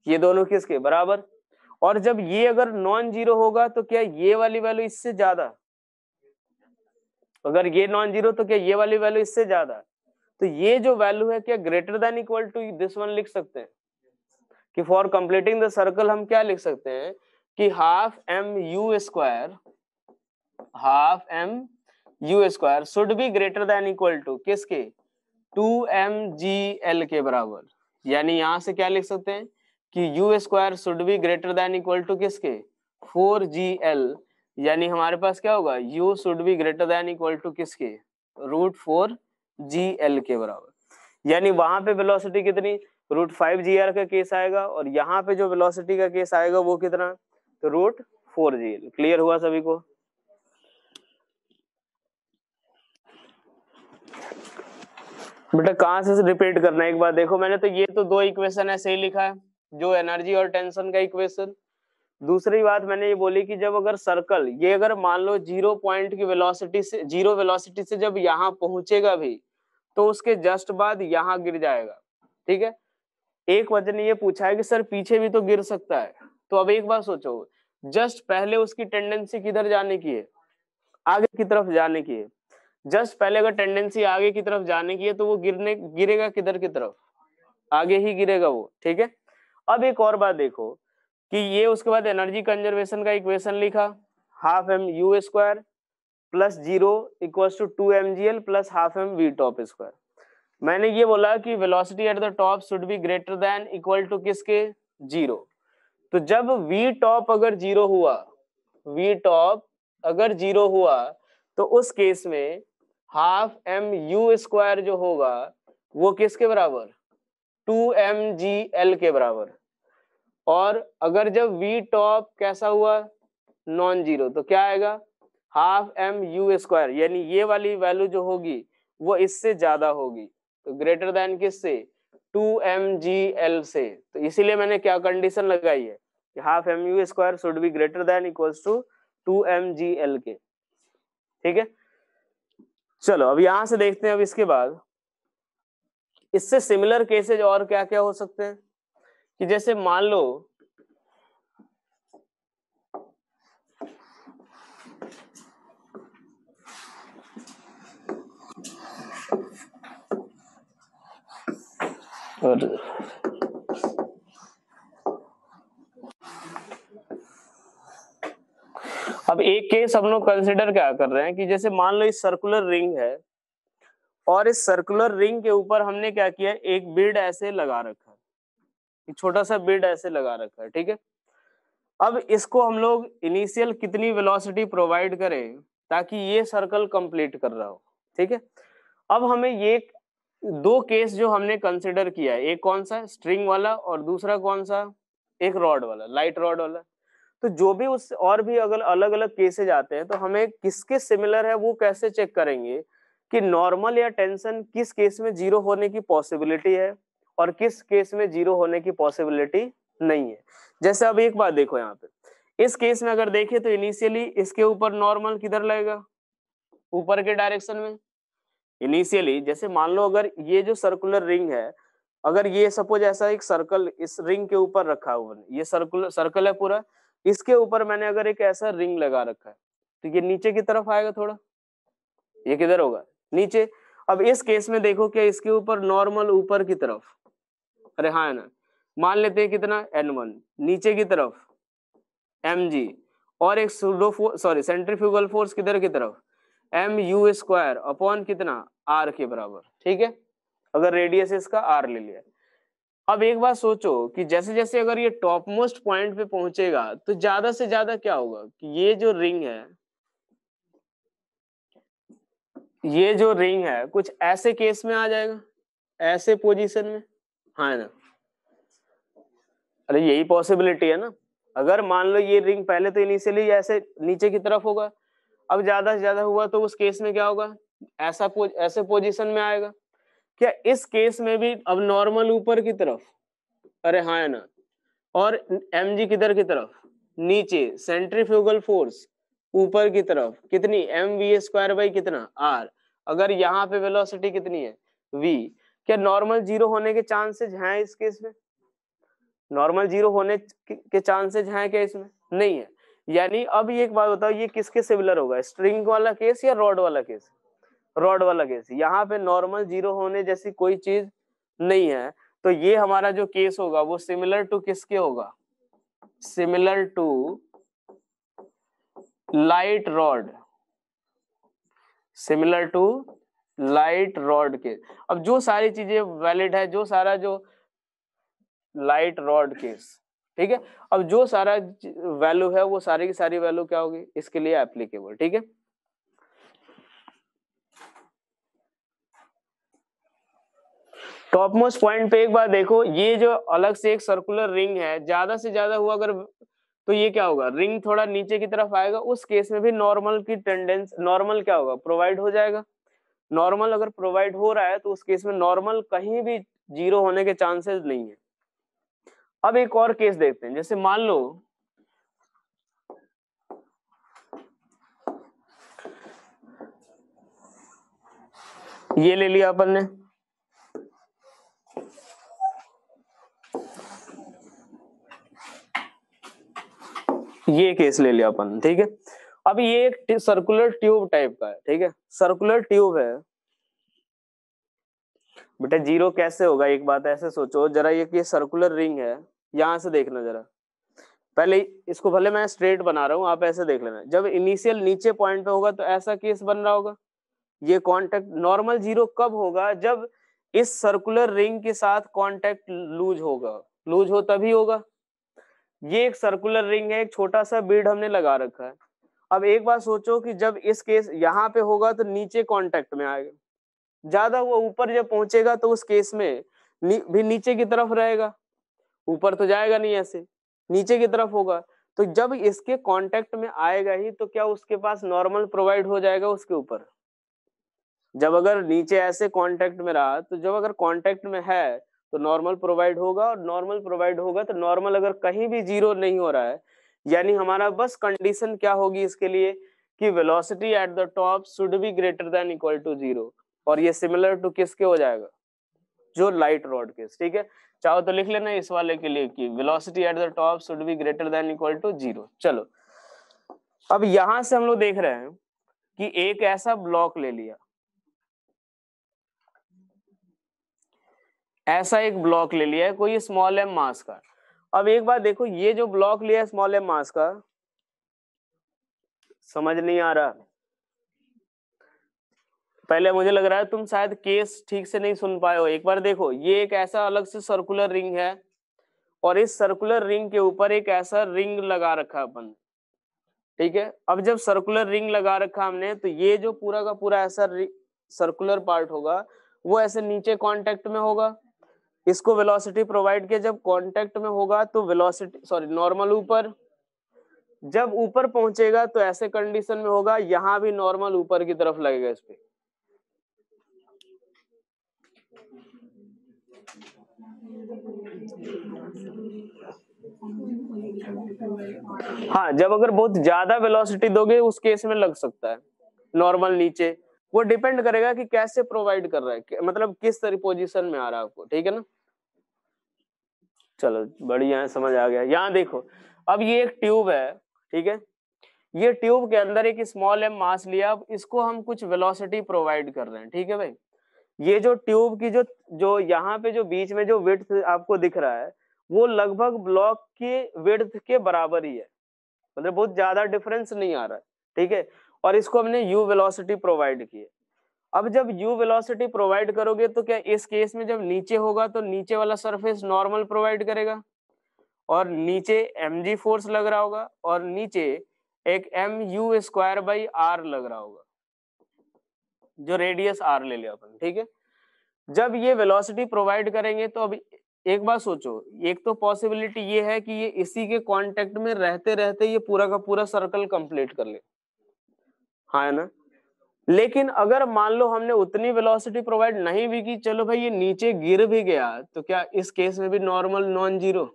ये दोनों किसके बराबर, और जब ये अगर नॉन जीरो होगा तो क्या ये वाली वैल्यू इससे ज्यादा, अगर ये नॉन जीरो तो क्या ये वाली वैल्यू इससे ज्यादा, तो ये जो वैल्यू है क्या greater than equal to this one लिख सकते हैं कि फॉर कंप्लीटिंग द सर्कल हम क्या लिख सकते हैं कि half M you square, half M you square should be greater than equal to किसके, 2mgl के बराबर। यानी यहां से क्या लिख सकते हैं कि u square should be greater than equal to किसके, 4gl, यानी हमारे पास क्या होगा, u should be greater than equal to किसके, √4gl के बराबर। यानी वहां पे वेलोसिटी कितनी, √5gl का केस आएगा, और यहाँ पे जो वेलोसिटी का केस आएगा वो कितना, तो √4gl। क्लियर हुआ सभी को? बेटा कहाँ से रिपीट करना है एक बार देखो, मैंने तो ये तो दो इक्वेशन ऐसे ही लिखा है, जो एनर्जी और टेंशन का इक्वेशन। दूसरी बात मैंने ये बोली कि जब अगर सर्कल ये अगर मान लो 0 पॉइंट की वेलोसिटी से, 0 वेलोसिटी से जब यहाँ पहुंचेगा भी तो उसके जस्ट बाद यहाँ गिर जाएगा, ठीक है। एक वजह ने ये पूछा है कि सर पीछे भी तो गिर सकता है, तो अब एक बार सोचो, जस्ट पहले उसकी टेंडेंसी किधर जाने की है, आगे की तरफ जाने की है। जस्ट पहले अगर टेंडेंसी आगे की तरफ जाने की है तो वो गिरेगा किधर की तरफ, आगे ही गिरेगा वो, ठीक है। अब एक और बात देखो कि ये उसके बाद एनर्जी कंजर्वेशन का इक्वेशन लिखा, half M you square plus 0 equals to 2mgl plus half m v top square. मैंने ये बोला कि velocity at the top should be greater than equal to किसके, 0। तो जब वी टॉप अगर 0 हुआ, वी टॉप अगर 0 हुआ तो उस केस में हाफ एम यू स्क्वायर जो होगा वो किसके बराबर, 2mgl के बराबर। और अगर जब वी टॉप कैसा हुआ, नॉन जीरो, तो क्या आएगा, हाफ एम यू स्क्वायर, यानी ये वाली वैल्यू जो होगी वो इससे ज्यादा होगी, तो ग्रेटर देन किससे, 2mgl से। तो इसीलिए मैंने क्या कंडीशन लगाई है कि half M you square should be greater than equals to 2mgl के, ठीक है। चलो अब यहां से देखते हैं, अब इसके बाद इससे सिमिलर केसेज और क्या क्या हो सकते हैं कि जैसे मान लो अब एक केस हम लोग कंसिडर क्या कर रहे हैं कि जैसे मान लो इस सर्कुलर रिंग है और इस सर्कुलर रिंग के ऊपर हमने क्या किया, एक बीड ऐसे लगा रखा है, एक छोटा सा बीड ऐसे लगा रखा है, ठीक है। अब इसको हम लोग इनिशियल कितनी वेलोसिटी प्रोवाइड करें ताकि ये सर्कल कंप्लीट कर रहा हो, ठीक है। अब हमें ये दो केस जो हमने कंसिडर किया है, एक कौन सा स्ट्रिंग वाला और दूसरा कौन सा, एक रॉड वाला, लाइट रॉड वाला। तो जो भी उस और भी अगर अलग अलग केसेज आते हैं तो हमें किसके सिमिलर है वो कैसे चेक करेंगे कि नॉर्मल या टेंशन किस केस में 0 होने की पॉसिबिलिटी है और किस केस में 0 होने की पॉसिबिलिटी नहीं है। जैसे अब एक बात देखो, यहाँ पे इस केस में अगर देखें तो इनिशियली इसके ऊपर नॉर्मल किधर लगेगा, ऊपर के डायरेक्शन में। इनिशियली जैसे मान लो अगर ये जो सर्कुलर रिंग है, अगर ये सपोज ऐसा एक सर्कल इस रिंग के ऊपर रखा हुआ है, ये सर्कल है पूरा, इसके ऊपर मैंने अगर एक ऐसा रिंग लगा रखा है तो ये नीचे की तरफ आएगा थोड़ा, ये किधर होगा, नीचे। अब इस केस में देखो क्या इसके ऊपर नॉर्मल ऊपर की तरफ, अरे हाँ है ना, मान लेते हैं कितना n1, नीचे की तरफ mg, और एक सेंट्रीफ्यूगल फोर्स किधर की तरफ एम यू स्क्वायर अपॉन कितना r के बराबर, ठीक है, अगर रेडियस इसका r ले लिया। अब एक बात सोचो कि जैसे जैसे अगर ये टॉप मोस्ट पॉइंट पे पहुंचेगा तो ज्यादा से ज्यादा क्या होगा कि ये जो रिंग है, ये जो रिंग है कुछ ऐसे केस में आ जाएगा, ऐसे पोजीशन में, हाँ ना। अरे यही पॉसिबिलिटी है ना, अगर मान लो ये रिंग पहले तो इनिशियली ऐसे नीचे की तरफ होगा, अब ज्यादा से ज्यादा हुआ तो उस केस में क्या होगा, ऐसे पोजीशन में आएगा। क्या इस केस में भी अब नॉर्मल ऊपर की तरफ, अरे हाँ है ना, और mg किधर की तरफ, नीचे, सेंट्रीफ्यूगल फोर्स ऊपर की तरफ कितनी, mv² बाई कितना r। अगर यहाँ पे वेलोसिटी कितनी है v, क्या नॉर्मल जीरो होने के चांसेस हैं इस केस में, नॉर्मल जीरो होने के चांसेस हैं क्या इसमें, नहीं है। यानी अब ये एक बात बताओ, ये किसके सिमिलर होगा, स्ट्रिंग वाला केस या रॉड वाला केस, रॉड वाला केस। यहाँ पे नॉर्मल जीरो होने जैसी कोई चीज नहीं है, तो ये हमारा जो केस होगा वो सिमिलर टू किसके होगा, similar to light rod, similar to light rod के। अब जो सारी चीजें वैलिड है, जो सारा जो लाइट रॉड केस, ठीक है, अब जो सारा वैल्यू है वो सारी की सारी वैल्यू क्या होगी इसके लिए एप्लीकेबल, ठीक है। टॉप मोस्ट पॉइंट पे एक बार देखो, ये जो अलग से एक सर्कुलर रिंग है, ज्यादा से ज्यादा हुआ अगर तो ये क्या होगा, रिंग थोड़ा नीचे की तरफ आएगा, उस केस में भी नॉर्मल की टेंडेंस, नॉर्मल क्या होगा, प्रोवाइड हो जाएगा। नॉर्मल अगर प्रोवाइड हो रहा है तो उस केस में नॉर्मल कहीं भी जीरो होने के चांसेस नहीं है। अब एक और केस देखते हैं, जैसे मान लो ये ले लिया अपन ने, ये केस ले लिया अपन, ठीक है। अब ये एक सर्कुलर ट्यूब टाइप का है, ठीक है, सर्कुलर ट्यूब है। बेटा जीरो कैसे होगा, एक बात ऐसे सोचो जरा, ये सर्कुलर रिंग है, यहां से देखना जरा, पहले इसको भले मैं स्ट्रेट बना रहा हूं, आप ऐसे देख लेना, जब इनिशियल नीचे पॉइंट पे होगा तो ऐसा केस बन रहा होगा, ये कांटेक्ट नॉर्मल जीरो कब होगा, जब इस सर्कुलर रिंग के साथ कांटेक्ट लूज होगा, लूज हो तभी होगा। ये एक सर्कुलर रिंग है, एक छोटा सा बीड हमने लगा रखा है। अब एक बात सोचो कि जब इस केस यहाँ पे होगा तो नीचे कांटेक्ट में आएगा, ज्यादा वो ऊपर जब पहुंचेगा तो उस केस में भी नीचे की तरफ रहेगा, ऊपर तो जाएगा नहीं, ऐसे नीचे की तरफ होगा। तो जब इसके कांटेक्ट में आएगा ही तो क्या उसके पास नॉर्मल प्रोवाइड हो जाएगा उसके ऊपर, जब अगर नीचे ऐसे कांटेक्ट में रहा तो जब अगर कांटेक्ट में है तो नॉर्मल प्रोवाइड होगा, और नॉर्मल प्रोवाइड होगा तो नॉर्मल अगर कहीं भी जीरो नहीं हो रहा है, यानी हमारा बस कंडीशन क्या होगी इसके लिए कि velocity at the top should be greater than equal to zero, और ये सिमिलर टू किसके हो जाएगा, जो लाइट रॉड केस, ठीक है। चाहो तो लिख लेना इस वाले के लिए कि velocity at the top should be greater than equal to zero. चलो अब यहां से हम लोग देख रहे हैं कि एक ऐसा ब्लॉक ले लिया, ऐसा एक ब्लॉक ले लिया है कोई स्मॉल एम मास का। अब एक बात देखो, ये जो ब्लॉक लिया है स्मॉल एम मास का, समझ नहीं आ रहा, पहले मुझे लग रहा है तुम शायद केस ठीक से नहीं सुन पाए हो। एक बार देखो, ये एक ऐसा अलग से सर्कुलर रिंग है, और इस सर्कुलर रिंग के ऊपर एक ऐसा रिंग लगा रखा अपन, ठीक है। अब जब सर्कुलर रिंग लगा रखा हमने, तो ये जो पूरा का पूरा ऐसा सर्कुलर पार्ट होगा वो ऐसे नीचे कांटेक्ट में होगा, इसको वेलोसिटी प्रोवाइड किया, जब कांटेक्ट में होगा तो वेलोसिटी सॉरी नॉर्मल ऊपर, जब ऊपर पहुंचेगा तो ऐसे कंडीशन में होगा, यहां भी नॉर्मल ऊपर की तरफ लगेगा इस पे। हाँ, जब अगर बहुत ज्यादा वेलोसिटी दोगे उस केस में लग सकता है नॉर्मल नीचे, वो डिपेंड करेगा कि कैसे प्रोवाइड कर रहा है, मतलब किस तरह पोजीशन में आ रहा है आपको, ठीक है ना। चलो बढ़िया है, समझ आ गया। यहाँ देखो, अब ये एक ट्यूब है, ठीक है, ये ट्यूब के अंदर एक स्मॉल एम मास लिया, अब इसको हम कुछ वेलोसिटी प्रोवाइड कर रहे हैं, ठीक है भाई। ये जो ट्यूब की जो जो यहाँ पे जो बीच में जो विड्थ आपको दिख रहा है, वो लगभग ब्लॉक के विड्थ के बराबर ही है, मतलब बहुत ज्यादा डिफरेंस नहीं आ रहा है, ठीक है। और इसको हमने यू वेलोसिटी प्रोवाइड की है। अब जब यू वेलोसिटी प्रोवाइड करोगे तो क्या इस केस में जब नीचे होगा तो नीचे वाला सरफेस नॉर्मल प्रोवाइड करेगा, और नीचे mg फोर्स लग रहा होगा, और नीचे एक mu² बाई r लग रहा होगा, जो रेडियस r ले लिया अपन, ठीक है। जब ये वेलोसिटी प्रोवाइड करेंगे तो अब एक बात सोचो, एक तो पॉसिबिलिटी ये है कि ये इसी के कांटेक्ट में रहते रहते ये पूरा का पूरा सर्कल कंप्लीट कर ले, हाँ है ना। लेकिन अगर मान लो हमने उतनी वेलोसिटी प्रोवाइड नहीं भी की, चलो भाई ये नीचे गिर भी गया, तो क्या इस केस में भी नॉर्मल नॉन जीरो?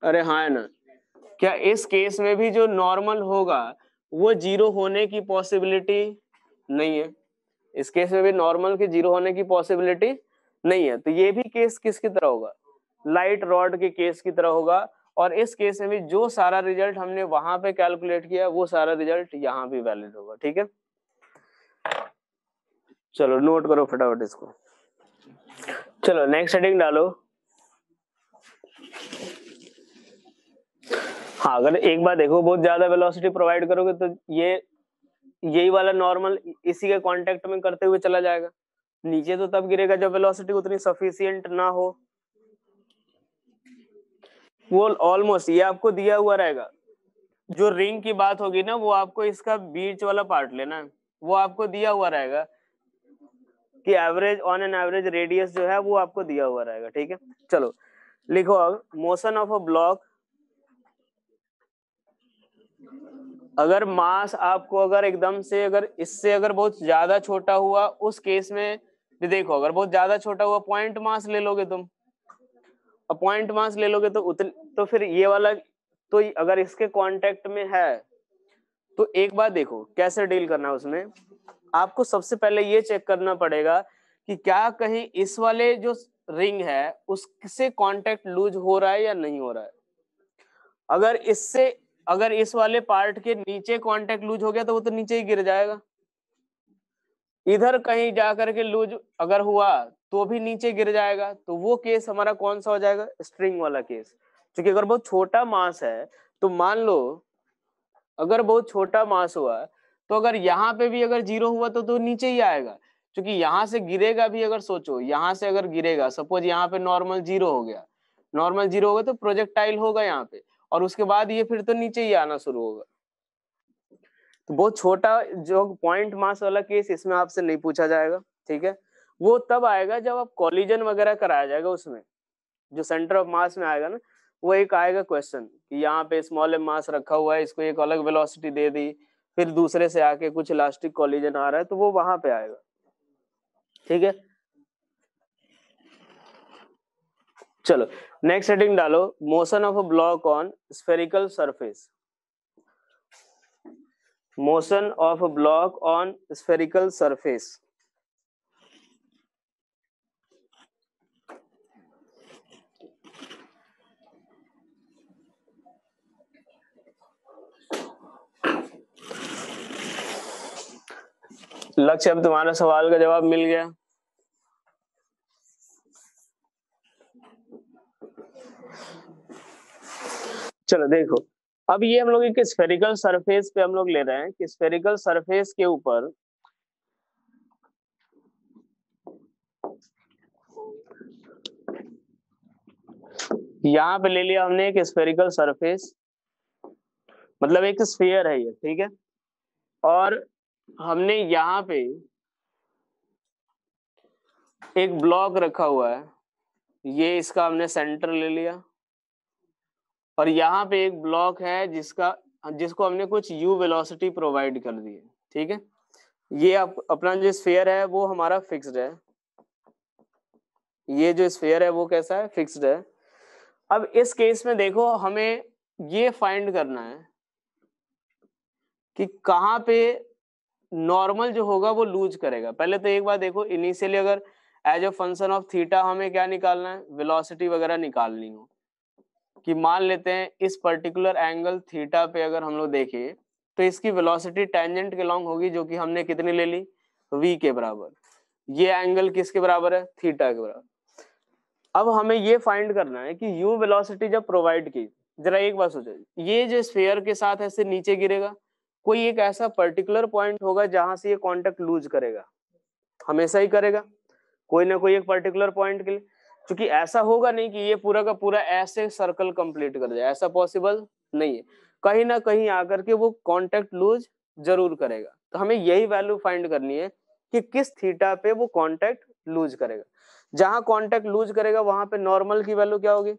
अरे हाँ है ना। क्या इस केस में भी जो नॉर्मल होगा वो जीरो होने की पॉसिबिलिटी नहीं है? इस केस में भी नॉर्मल के जीरो होने की पॉसिबिलिटी नहीं है। तो ये भी केस किसकी तरह होगा? लाइट रॉड के केस की तरह होगा। और इस केस में भी जो सारा रिजल्ट हमने वहां पे कैलकुलेट किया वो सारा रिजल्ट यहाँ भी वैलिड होगा। ठीक है, चलो नोट करो फटाफट इसको। चलो नेक्स्ट हेडिंग डालो। हाँ, अगर एक बार देखो बहुत ज्यादा वेलोसिटी प्रोवाइड करोगे तो ये यही वाला नॉर्मल इसी के कांटेक्ट में करते हुए चला जाएगा, नीचे तो तब गिरेगा जब वेलोसिटी उतनी सफिशिएंट ना हो। वो ऑलमोस्ट ये आपको दिया हुआ रहेगा, जो रिंग की बात होगी ना वो आपको इसका बीच वाला पार्ट लेना है, वो आपको दिया हुआ रहेगा कि average on an average radius जो है वो आपको दिया हुआ रहेगा। ठीक है, चलो लिखो अब मोशन ऑफ अ ब्लॉक। अगर मास आपको अगर एकदम से अगर इससे अगर बहुत ज्यादा छोटा हुआ उस केस में भी देखो, अगर बहुत ज्यादा छोटा हुआ पॉइंट मास ले लोगे तुम, अब पॉइंट मास ले लोगे तो तो फिर ये वाला तो अगर इसके कांटेक्ट में है तो एक बार देखो कैसे डील करना है उसमें। आपको सबसे पहले ये चेक करना पड़ेगा कि क्या कहीं इस वाले जो रिंग है उससे कांटेक्ट लूज हो रहा है या नहीं हो रहा है। अगर इस वाले पार्ट के नीचे कांटेक्ट लूज हो गया तो वो तो नीचे ही गिर जाएगा। इधर कहीं जाकर के लूज अगर हुआ तो भी नीचे गिर जाएगा। तो वो केस हमारा कौन सा हो जाएगा? स्ट्रिंग वाला केस। क्योंकि अगर बहुत छोटा मास है तो मान लो अगर बहुत छोटा मास हुआ तो अगर यहाँ पे भी अगर जीरो हुआ तो नीचे ही आएगा। क्योंकि यहाँ से गिरेगा भी, अगर सोचो यहाँ से अगर गिरेगा, सपोज यहाँ पे नॉर्मल जीरो हो गया, नॉर्मल जीरो होगा तो प्रोजेक्टाइल होगा यहाँ पे और उसके बाद ये फिर तो नीचे ही आना शुरू होगा। तो बहुत छोटा जो पॉइंट मास वाला केस इसमें आपसे नहीं पूछा जाएगा। ठीक है, वो तब आएगा जब आप कॉलिजन वगैरह कराया जाएगा, उसमें जो सेंटर ऑफ मास में आएगा ना, वो एक आएगा क्वेश्चन कि यहाँ पे स्मॉल एम मास रखा हुआ है, इसको एक अलग वेलोसिटी दे दी, फिर दूसरे से आके कुछ इलास्टिक कॉलिजन आ रहा है, तो वो वहां पे आएगा। ठीक है, चलो नेक्स्ट हेडिंग डालो motion of a block on spherical surface. Motion of a block on spherical surface. लक्ष्य, अब तुम्हारा सवाल का जवाब मिल गया। चलो देखो, अब ये हम लोग एक स्फेरिकल सरफेस पे हम लोग ले रहे हैं कि स्फेरिकल सरफेस के ऊपर यहाँ पे ले लिया हमने एक स्फेरिकल सरफेस, मतलब एक स्फीयर है ये। ठीक है, और हमने यहाँ पे एक ब्लॉक रखा हुआ है, ये इसका हमने सेंटर ले लिया, और यहाँ पे एक ब्लॉक है जिसको हमने कुछ u वेलोसिटी प्रोवाइड कर दी है। ठीक है, ये अपना जो स्फीयर है वो हमारा फिक्स्ड है, ये जो स्फीयर है वो कैसा है? फिक्स्ड है। अब इस केस में देखो हमें ये फाइंड करना है कि कहाँ पे नॉर्मल जो होगा वो लूज करेगा। पहले तो एक बार देखो, इनिशियली अगर as a function of theta हमें क्या निकालना है? वेलोसिटी वगैरह निकालनी हो, कि मान लेते हैं इस पर्टिकुलर एंगल थीटा पे अगर हम लोग देखें तो इसकी वेलोसिटी टेंजेंट के लॉन्ग होगी, जो कि हमने कितनी ले ली? v के बराबर। ये एंगल किसके बराबर है? थीटा के बराबर। अब हमें ये फाइंड करना है कि u वेलोसिटी जब प्रोवाइड की, जरा एक बात सोचो, ये जो स्फीयर के साथ ऐसे नीचे गिरेगा, कोई एक ऐसा पर्टिकुलर पॉइंट होगा जहां से ये कांटेक्ट लूज करेगा, हमेशा ही करेगा कोई ना कोई एक पर्टिकुलर पॉइंट के लिए। क्योंकि ऐसा होगा नहीं कि ये पूरा का पूरा ऐसे सर्कल कंप्लीट कर जाए, ऐसा पॉसिबल नहीं है, कहीं ना कहीं आकर के वो कांटेक्ट लूज जरूर करेगा। तो हमें यही वैल्यू फाइंड करनी है कि किस थीटा पे वो कांटेक्ट लूज करेगा। जहां कांटेक्ट लूज करेगा वहां पे नॉर्मल की वैल्यू क्या होगी,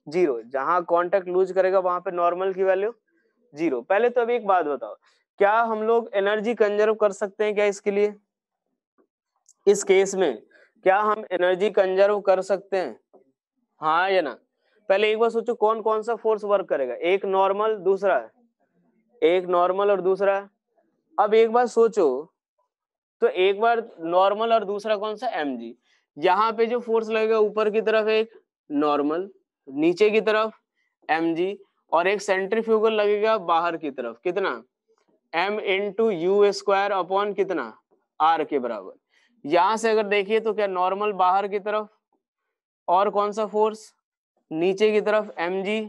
0। जहां कांटेक्ट लूज करेगा वहां पे नॉर्मल की वैल्यू 0। पहले तो अभी एक बात बताओ, क्या हम लोग एनर्जी कंजर्व कर सकते हैं क्या इसके लिए, इस केस में क्या हम एनर्जी कंजर्व कर सकते हैं, हाँ या ना? पहले एक बार सोचो कौन कौन सा फोर्स वर्क करेगा, एक नॉर्मल, दूसरा एक नॉर्मल और दूसरा। अब एक बार सोचो तो एक बार नॉर्मल और दूसरा कौन सा, mg। यहाँ पे जो फोर्स लगेगा ऊपर की तरफ एक नॉर्मल, नीचे की तरफ mg, और एक सेंट्रीफ्यूगल लगेगा बाहर की तरफ, कितना, m into u square upon कितना, r के बराबर। यहां से अगर देखिए तो क्या नॉर्मल बाहर की तरफ, और कौन सा फोर्स नीचे की तरफ mg,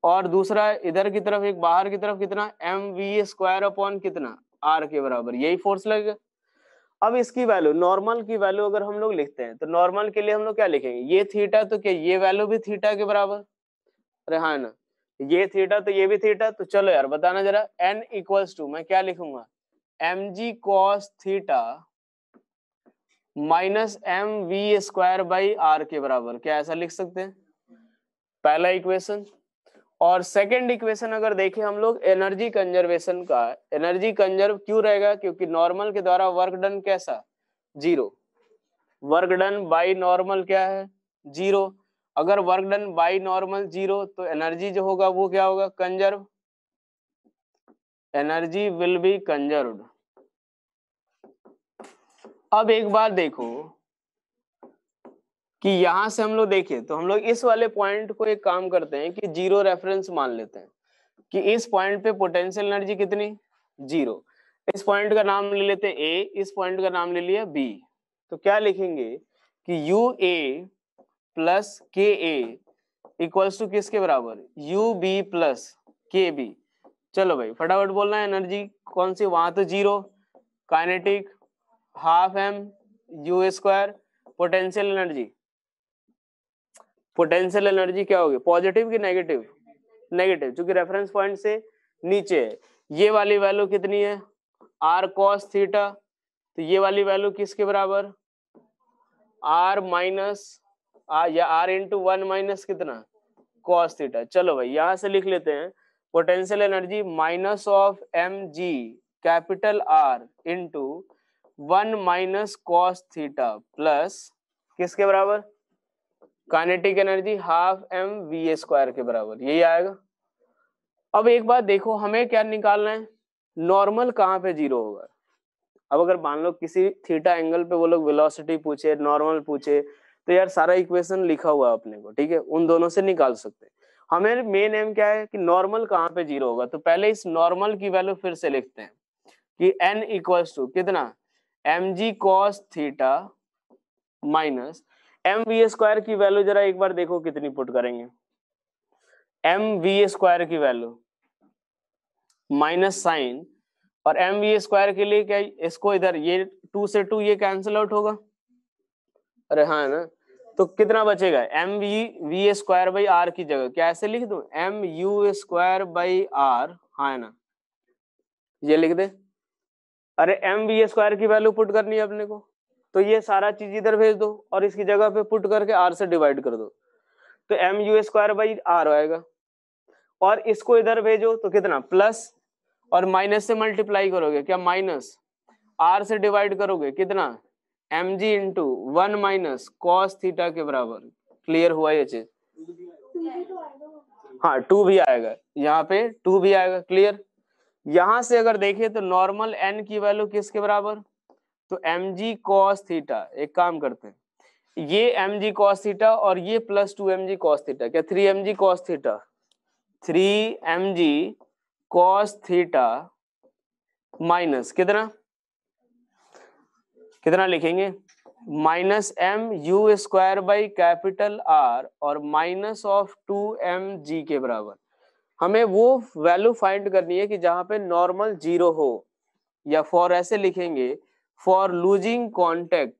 और दूसरा इधर की तरफ एक बाहर की तरफ कितना, mv स्क्वायर अपॉन कितना, r के बराबर, यही फोर्स लगेगा। अब इसकी वैल्यू, नॉर्मल की वैल्यू अगर हम लोग लिखते हैं तो नॉर्मल के लिए हम लोग क्या लिखेंगे, ये थीटा तो क्या ये वैल्यू भी थीटा के बराबर, अरे हाँ ना, ये थीटा तो ये भी थीटा, तो चलो यार बताना जरा, n इक्वल्स टू मैं क्या लिखूंगा, mg cos theta minus m v square by r के बराबर, क्या ऐसा लिख सकते हैं, पहला इक्वेशन। और सेकंड इक्वेशन अगर देखें हम लोग एनर्जी कंजर्वेशन का, एनर्जी कंजर्व क्यों रहेगा, क्योंकि नॉर्मल के द्वारा वर्क डन कैसा, 0, वर्क डन बाई नॉर्मल क्या है, 0। अगर वर्क डन बाई नॉर्मल 0 तो एनर्जी जो होगा वो क्या होगा, conserve, energy will be conserved. अब एक बात देखो कि यहां से हम लोग देखें तो हम लोग इस वाले पॉइंट को एक काम करते हैं कि 0 रेफरेंस मान लेते हैं कि इस पॉइंट पे पोटेंशियल एनर्जी कितनी, 0। इस पॉइंट का नाम ले लेते हैं ए, इस पॉइंट का नाम ले लिया बी। तो क्या लिखेंगे कि यू ए प्लस के ए इक्वल्स टू किसके बराबर, यू बी प्लस के बी। चलो भाई फटाफट बोलना है, एनर्जी कौन सी, वहां तो 0, kinetic half M you square, potential energy, potential energy क्या होगी, पॉजिटिव की नेगेटिव, नेगेटिव, क्योंकि रेफरेंस पॉइंट से नीचे है। ये वाली वैल्यू कितनी है, आर कॉस थीटा, तो ये वाली वैल्यू किसके बराबर, आर माइनस या आर इंटू 1 माइनस कितना, कॉस थीटा। चलो भाई यहां से लिख लेते हैं, potential energy minus of m g capital R into 1 minus cos theta plus किसके बराबर, kinetic energy half m v square के बराबर, यही आएगा। अब एक बात देखो, हमें क्या निकालना है, नॉर्मल कहाँ पे 0 होगा। अब अगर मान लो किसी थीटा एंगल पे वो लोग वेलोसिटी पूछे, नॉर्मल पूछे, तो यार सारा इक्वेशन लिखा हुआ है अपने को, ठीक है, उन दोनों से निकाल सकते हैं। हमें मेन एम क्या है कि नॉर्मल कहाँ पे 0 होगा। तो पहले इस नॉर्मल की वैल्यू फिर से लिखते हैं कि n इक्वल्स टू कितना, m g cos theta minus m v square की वैल्यू जरा एक बार देखो कितनी पुट करेंगे, एम वी स्क्वायर की वैल्यू माइनस साइन, और एम वी स्क्वायर के लिए क्या, इसको इधर ये 2 से 2 ये कैंसिल आउट होगा, अरे हाँ ना, तो कितना बचेगा, m v square by r की जगह क्या ऐसे लिख दूं, m you square by r, हाँ ना, ये लिख दे। अरे एम वी स्क्वायर की वैल्यू पुट करनी है अपने को, तो ये सारा चीज इधर भेज दो और इसकी जगह पे पुट करके आर से डिवाइड कर दो, तो m you square by r आएगा। और इसको इधर भेजो तो कितना, प्लस, और माइनस से मल्टीप्लाई करोगे क्या, माइनस, आर से डिवाइड करोगे कितना, m g into 1 minus cos theta के बराबर। क्लियर हुआ ये चीज, हाँ 2 भी आएगा, यहाँ पे 2 भी आएगा, क्लियर। यहां से अगर देखें तो नॉर्मल एन की वैल्यू किसके बराबर, तो एम जी कॉस थीटा, एक काम करते हैं ये एम जी कॉस थीटा और ये plus 2 m g cos theta, क्या 3 m g cos theta, 3 m g cos theta minus कितना, कितना लिखेंगे, minus m you square by capital R और माइनस ऑफ 2 एम जी के बराबर। हमें वो वैल्यू फाइंड करनी है कि जहां पे नॉर्मल 0 हो, या फॉर ऐसे लिखेंगे, for losing contact,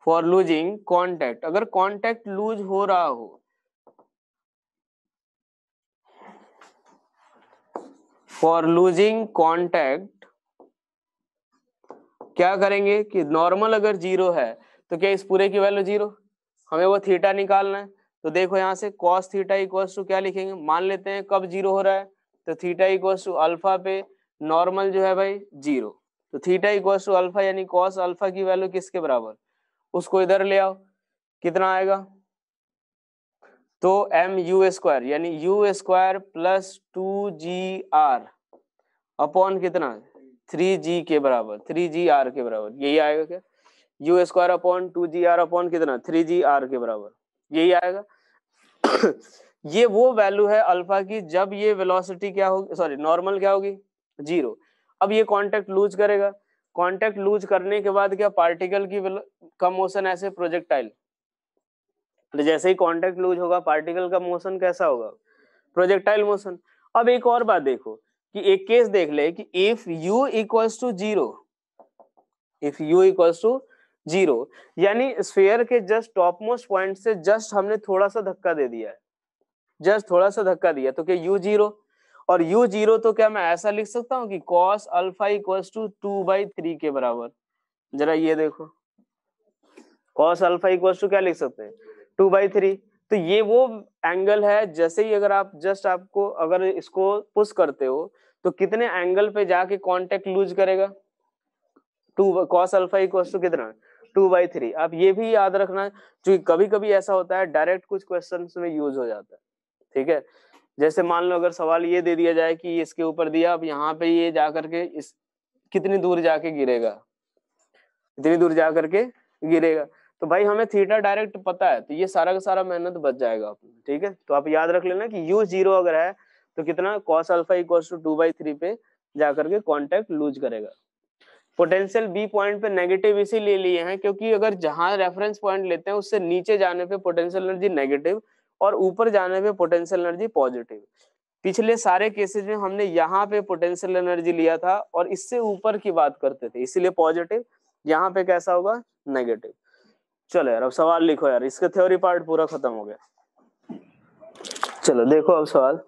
for losing contact, अगर कॉन्टेक्ट लूज हो रहा हो, फॉर लूजिंग कॉन्टेक्ट क्या करेंगे कि नॉर्मल अगर 0 है तो क्या इस पूरे की वैल्यू 0, हमें वो थीटा निकालना है। तो देखो यहाँ से cos थीटा इक्वल्स टू क्या लिखेंगे, मान लेते हैं कब 0 हो रहा है, तो थीटा इक्वल्स टू अल्फा पे नॉर्मल जो है भाई 0, तो थीटा इक्वल्स टू अल्फा यानी cos अल्फा की वैल्यू किसके बराबर, उसको इधर ले आओ, कितना आएगा, तो एम यू स्क्वायर यानी you square plus 2GR upon कितना 3G के बराबर, 3GR के बराबर, यही आएगा क्या, you square upon 2GR upon कितना 3GR के बराबर, यही आएगा। ये वो वैल्यू है अल्फा की जब ये वेलोसिटी क्या होगी, सॉरी नॉर्मल क्या होगी 0। अब ये कांटेक्ट लूज करेगा, कांटेक्ट लूज करने के बाद क्या पार्टिकल की का मोशन ऐसे प्रोजेक्टाइल, तो जैसे ही कांटेक्ट लूज होगा पार्टिकल का मोशन कैसा होगा, प्रोजेक्टाइल मोशन। अब एक और बात देखो कि एक केस देख ले कि if u equals to 0, if u equals to 0 यानी स्फीयर के जस्ट टॉप मोस्ट पॉइंट से जस्ट हमने थोड़ा सा धक्का दे दिया है, जस्ट थोड़ा सा धक्का दिया, तो क्या u 0, और u 0 तो क्या मैं ऐसा लिख सकता हूँ कि cos अल्फा इक्वल्स टू 2/3 के बराबर, जरा ये देखो cos अल्फा इक्वल्स टू क्या लिख सकते हैं 2/3। तो ये वो एंगल है, जैसे ही अगर आप जस्ट आपको अगर इसको पुश करते हो तो कितने एंगल पे जाके कांटेक्ट लूज करेगा, 2 cos अल्फा इक्वल्स टू कितना 2/3। आप ये भी याद रखना क्योंकि कभी कभी ऐसा होता है डायरेक्ट कुछ क्वेश्चंस में यूज हो जाता है, ठीक है। जैसे मान लो अगर सवाल ये दे दिया जाए कि इसके ऊपर दिया, अब यहाँ पे ये जाकर के इस कितनी दूर जाके गिरेगा, इतनी दूर जाकर के गिरेगा, तो भाई हमें थीटा डायरेक्ट पता है, तो ये सारा का सारा मेहनत बच जाएगा अपना, ठीक है। तो आप याद रख लेना कि u 0 अगर है तो कितना cos अल्फा इक्वल्स टू 2/3 पे जाकर के कांटेक्ट लूज करेगा। पोटेंशियल बी पॉइंट पे नेगेटिव इसीलिए लिए हैं क्योंकि अगर जहां रेफरेंस पॉइंट लेते हैं उससे नीचे जाने पे पोटेंशियल एनर्जी नेगेटिव और ऊपर जाने पे पोटेंशियल एनर्जी पॉजिटिव। पिछले सारे केसेस में हमने यहाँ पे पोटेंशियल एनर्जी लिया था और इससे ऊपर की बात करते थे, इसीलिए पॉजिटिव, यहाँ पे कैसा होगा नेगेटिव। चलो यार अब सवाल लिखो यार, इसका थ्योरी पार्ट पूरा खत्म हो गया। चलो देखो अब सवाल,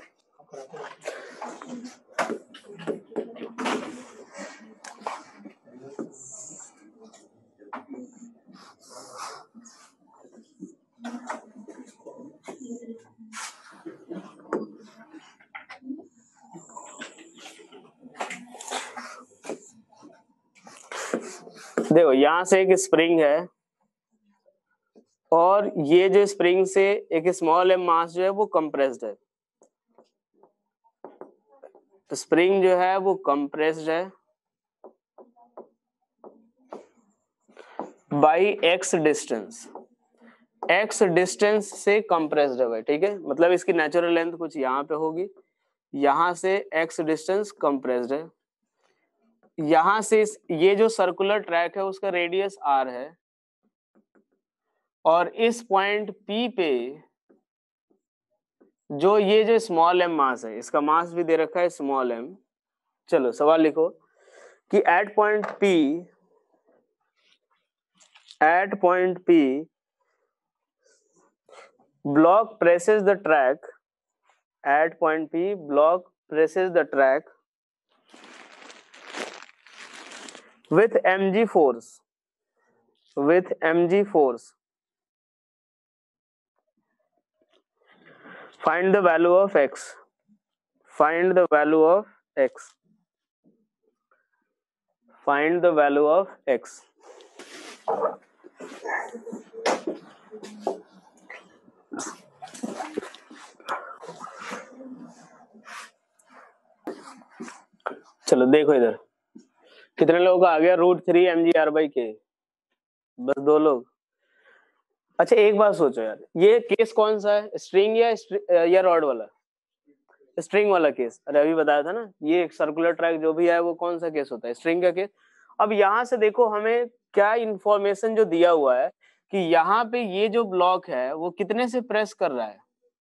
देखो यहां से एक स्प्रिंग है और ये जो स्प्रिंग से एक स्मॉल एम मास जो है वो कंप्रेस्ड है, तो स्प्रिंग जो है वो कंप्रेस्ड है by x distance, x distance से कंप्रेस्ड है भाई, ठीक है। मतलब इसकी नेचुरल लेंथ कुछ यहाँ पे होगी, यहां से एक्स डिस्टेंस कंप्रेस्ड है, यहां से ये जो सर्कुलर ट्रैक है उसका रेडियस r है और इस पॉइंट P पे जो ये जो स्मॉल एम मास है, इसका मास भी दे रखा है स्मॉल एम। चलो सवाल लिखो कि at point P block presses the track, at point P block presses the track with mg force, find the value of x, find the value of x, find the value of x। चलो देखो इधर कितने लोगों का आ गया, √3 mg/k, बस 2 लोग। अच्छा एक बात सोचो यार, ये केस कौन सा है, स्ट्रिंग या रॉड वाला, स्ट्रिंग वाला केस। अरे अभी बताया था ना, ये सर्कुलर ट्रैक जो भी है वो कौन सा केस होता है, स्ट्रिंग का केस। अब यहाँ से देखो हमें क्या इंफॉर्मेशन जो दिया हुआ है कि यहाँ पे ये जो ब्लॉक है वो कितने से प्रेस कर रहा है,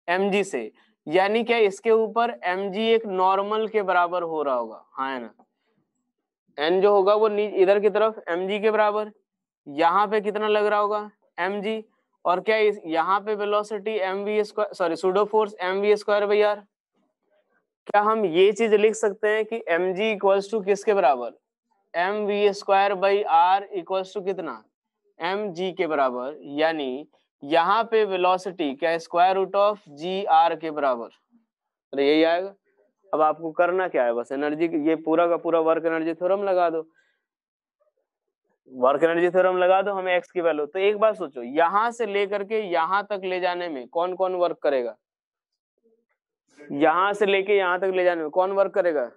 mg से, यानी क्या इसके ऊपर mg एक नॉर्मल के बराबर हो रहा होगा, हाँ है ना, n जो होगा वो इधर की तरफ mg के बराबर, यहाँ पे कितना लग रहा होगा mg, और क्या यहाँ पे velocity mv², sorry pseudo force mv²/r। क्या हम ये चीज लिख सकते हैं कि mg इक्वल्स टू किसके बराबर, m v square by r equal to कितना, एम जी के बराबर, यानी यहाँ पे वेलोसिटी क्या square root of g r के बराबर, अरे यही आएगा। अब आपको करना क्या है, बस एनर्जी, ये पूरा का पूरा वर्क एनर्जी थ्योरम लगा दो, वर्क एनर्जी थ्योरम लगा दो, हमें एक्स की वैल्यू। तो एक बात सोचो, यहां से लेकर के यहां तक ले जाने में कौन कौन वर्क करेगा, यहां से लेके यहां तक ले जाने में कौन वर्क करेगा,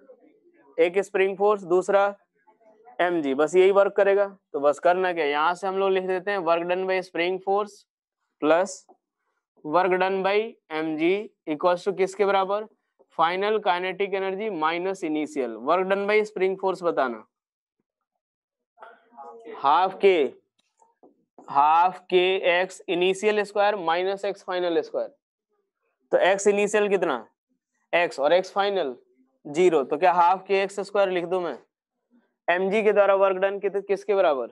एक स्प्रिंग फोर्स, दूसरा mg, बस यही वर्क करेगा। तो बस करना क्या, यहां से हम लोग लिख देते हैं work done by spring force plus work done by mg equals to किसके बराबर, final kinetic energy minus initial. Work done by spring force बताना, half k x initial square minus x final square. तो x initial कितना x और x final 0, तो क्या half k x square लिख दूं मैं, mg के द्वारा वर्क डन किसके बराबर,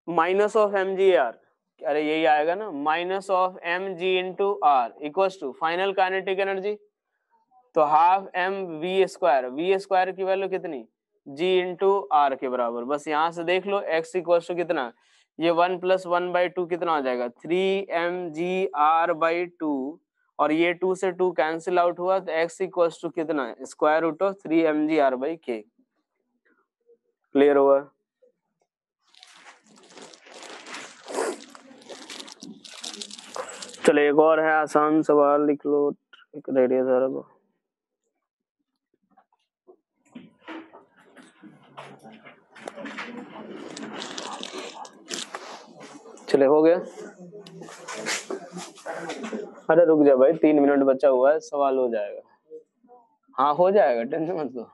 माइनस ऑफ mg आर, अरे यही आएगा ना, minus of mg into r equals to final kinetic energy, तो हाफ एम वी स्क्वायर की वैल्यू कितनी, g इंटू आर के बराबर। बस यहाँ से देख लो x इक्वल्स टू कितना, ये 1 + 1/2 कितना आ जाएगा, 3mgr/2, और ये 2 से 2 कैंसिल आउट हुआ, तो x इक्वल्स टू कितना, square root of 3mgr/k। Clear हुआ। चलो एक और है, आसान सवाल लिख लो, रेडियस है वो। चले हो गया, अरे रुक जा भाई, 3 मिनट बचा हुआ है, सवाल हो जाएगा। हाँ हो जाएगा, टेंशन मत लो।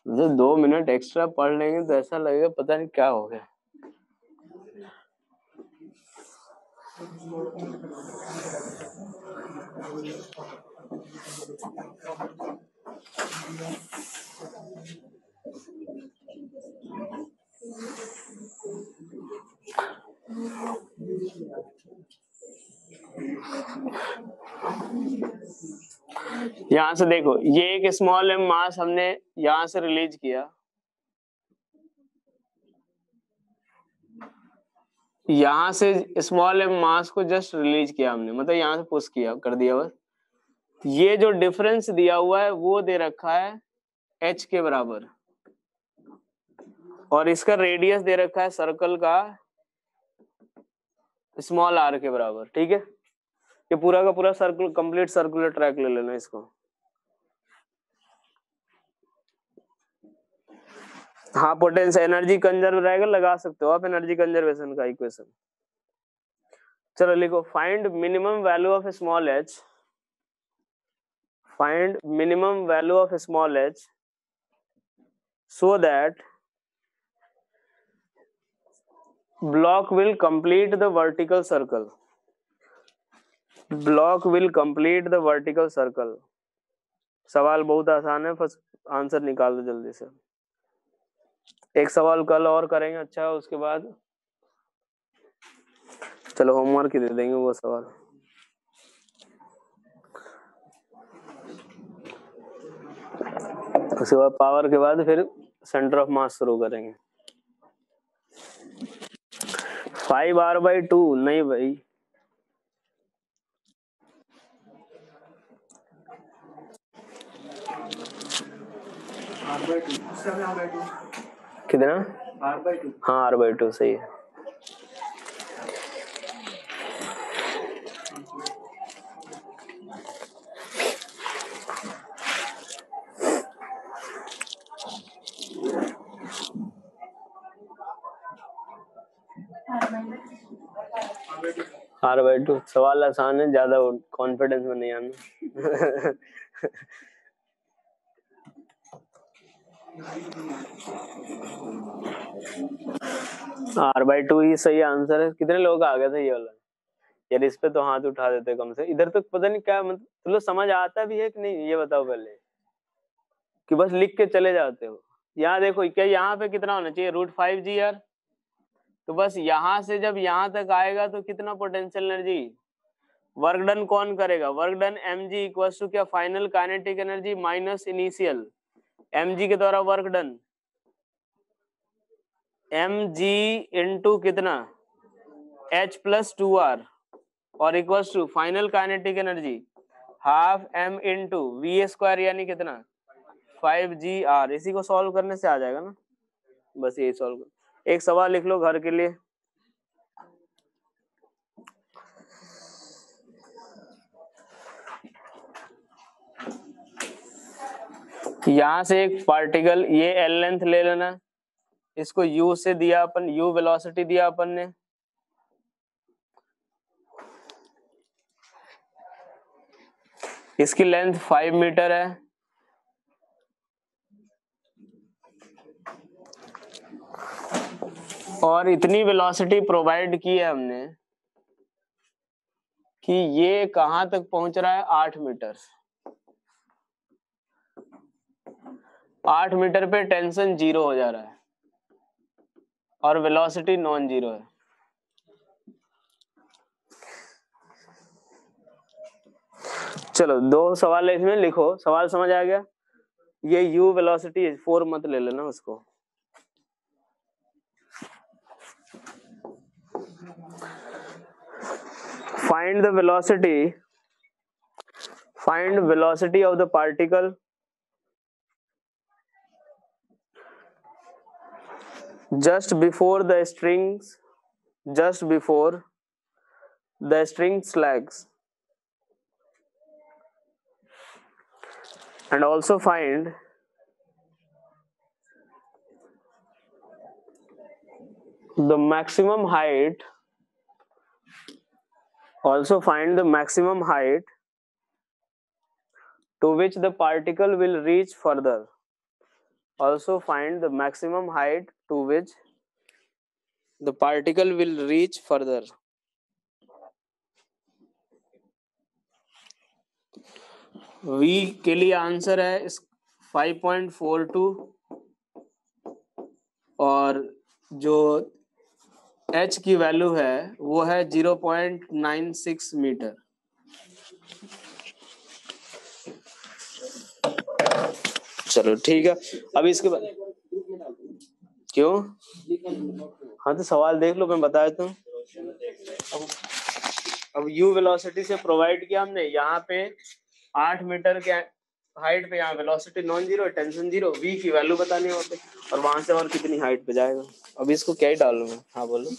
जो 2 मिनट एक्स्ट्रा पढ़ लेंगे तो ऐसा लगेगा पता नहीं क्या हो गया। यहां से देखो, ये एक स्मॉल एम मास हमने यहां से रिलीज किया, यहां से स्मॉल एम मास को जस्ट रिलीज किया हमने, मतलब यहां से पुश किया कर दिया बस। ये जो डिफरेंस दिया हुआ है वो दे रखा है h के बराबर, और इसका रेडियस दे रखा है सर्कल का स्मॉल r के बराबर। ठीक है, ये पूरा का पूरा सर्कल, कंप्लीट सर्कुलर ट्रैक ले लेना इसको। हाँ पोटेंशियल एनर्जी कंजर्व रहेगा, लगा सकते हो आप एनर्जी कंजर्वेशन का इक्वेशन। चलो लिखो, find minimum value of small h, find minimum value of small h so that block will complete the vertical circle, block will complete the vertical circle। सवाल बहुत आसान है, बस आंसर निकाल दो जल्दी से। एक सवाल कल और करेंगे, अच्छा उसके बाद चलो होमवर्क ही दे देंगे वो सवाल। उसके बाद पावर के बाद फिर सेंटर ऑफ मास शुरू करेंगे। 5r/2 नहीं भाई, कितना, r/2, हाँ r/2 सही है। r/2 सवाल आसान है, ज्यादा कॉन्फिडेंस में नहीं आना। r/2 ही सही आंसर है। कितने लोग आ गए थे ये वाला यार, इस पे तो हाथ उठा देते कम से। इधर तो पता नहीं क्या, मतलब तुम लोग समझ आता भी है कि नहीं ये बताओ पहले, कि बस लिख के चले जाते हो। यहाँ देखो, क्या यहाँ पे कितना होना चाहिए, √5g r। तो बस यहाँ से जब यहाँ तक आएगा तो कितना पोटेंशियल एनर्जी, वर्क डन कौन करेगा, work done mg equals to क्या, final kinetic energy minus initial. mg के द्वारा वर्क डन mg इंटू कितना h प्लस 2r और equals to final kinetic energy half m into we square यानी कितना 5gr। इसी को सॉल्व करने से आ जाएगा ना, बस यही सॉल्व कर। एक सवाल लिख लो घर के लिए। यहां से एक पार्टिकल ये एल लेंथ ले लेना, इसको u से दिया अपन, u वेलोसिटी दिया अपन ने, इसकी लेंथ 5 मीटर है और इतनी वेलोसिटी प्रोवाइड की है हमने कि ये कहां तक पहुंच रहा है 8 मीटर। 8 मीटर पे टेंशन 0 हो जा रहा है और वेलोसिटी नॉन जीरो है। चलो 2 सवाल है इसमें, लिखो। सवाल समझ आ गया? ये u वेलोसिटी 4 मत ले लेना उसको। Find the velocity of the particle just before the string slags, and also find the maximum height to which the particle will reach further. Also find the maximum height to which the particle will reach further. V के लिए answer है 5.42 और जो H की value है वो है 0.96 metre. चलो ठीक है। अब इसके बाद क्यों? हाँ तो सवाल देख लो, मैं बताया तो। अब u वेलोसिटी से प्रोवाइड किया हमने, यहाँ पे 8 मीटर के हाइट पे यहाँ velocity non zero, tension zero, v की वैल्यू बतानी है वहाँ पे, और वहां से और कितनी हाइट पे जाएगा। अब इसको क्या ही डालूंगा। हाँ बोलो।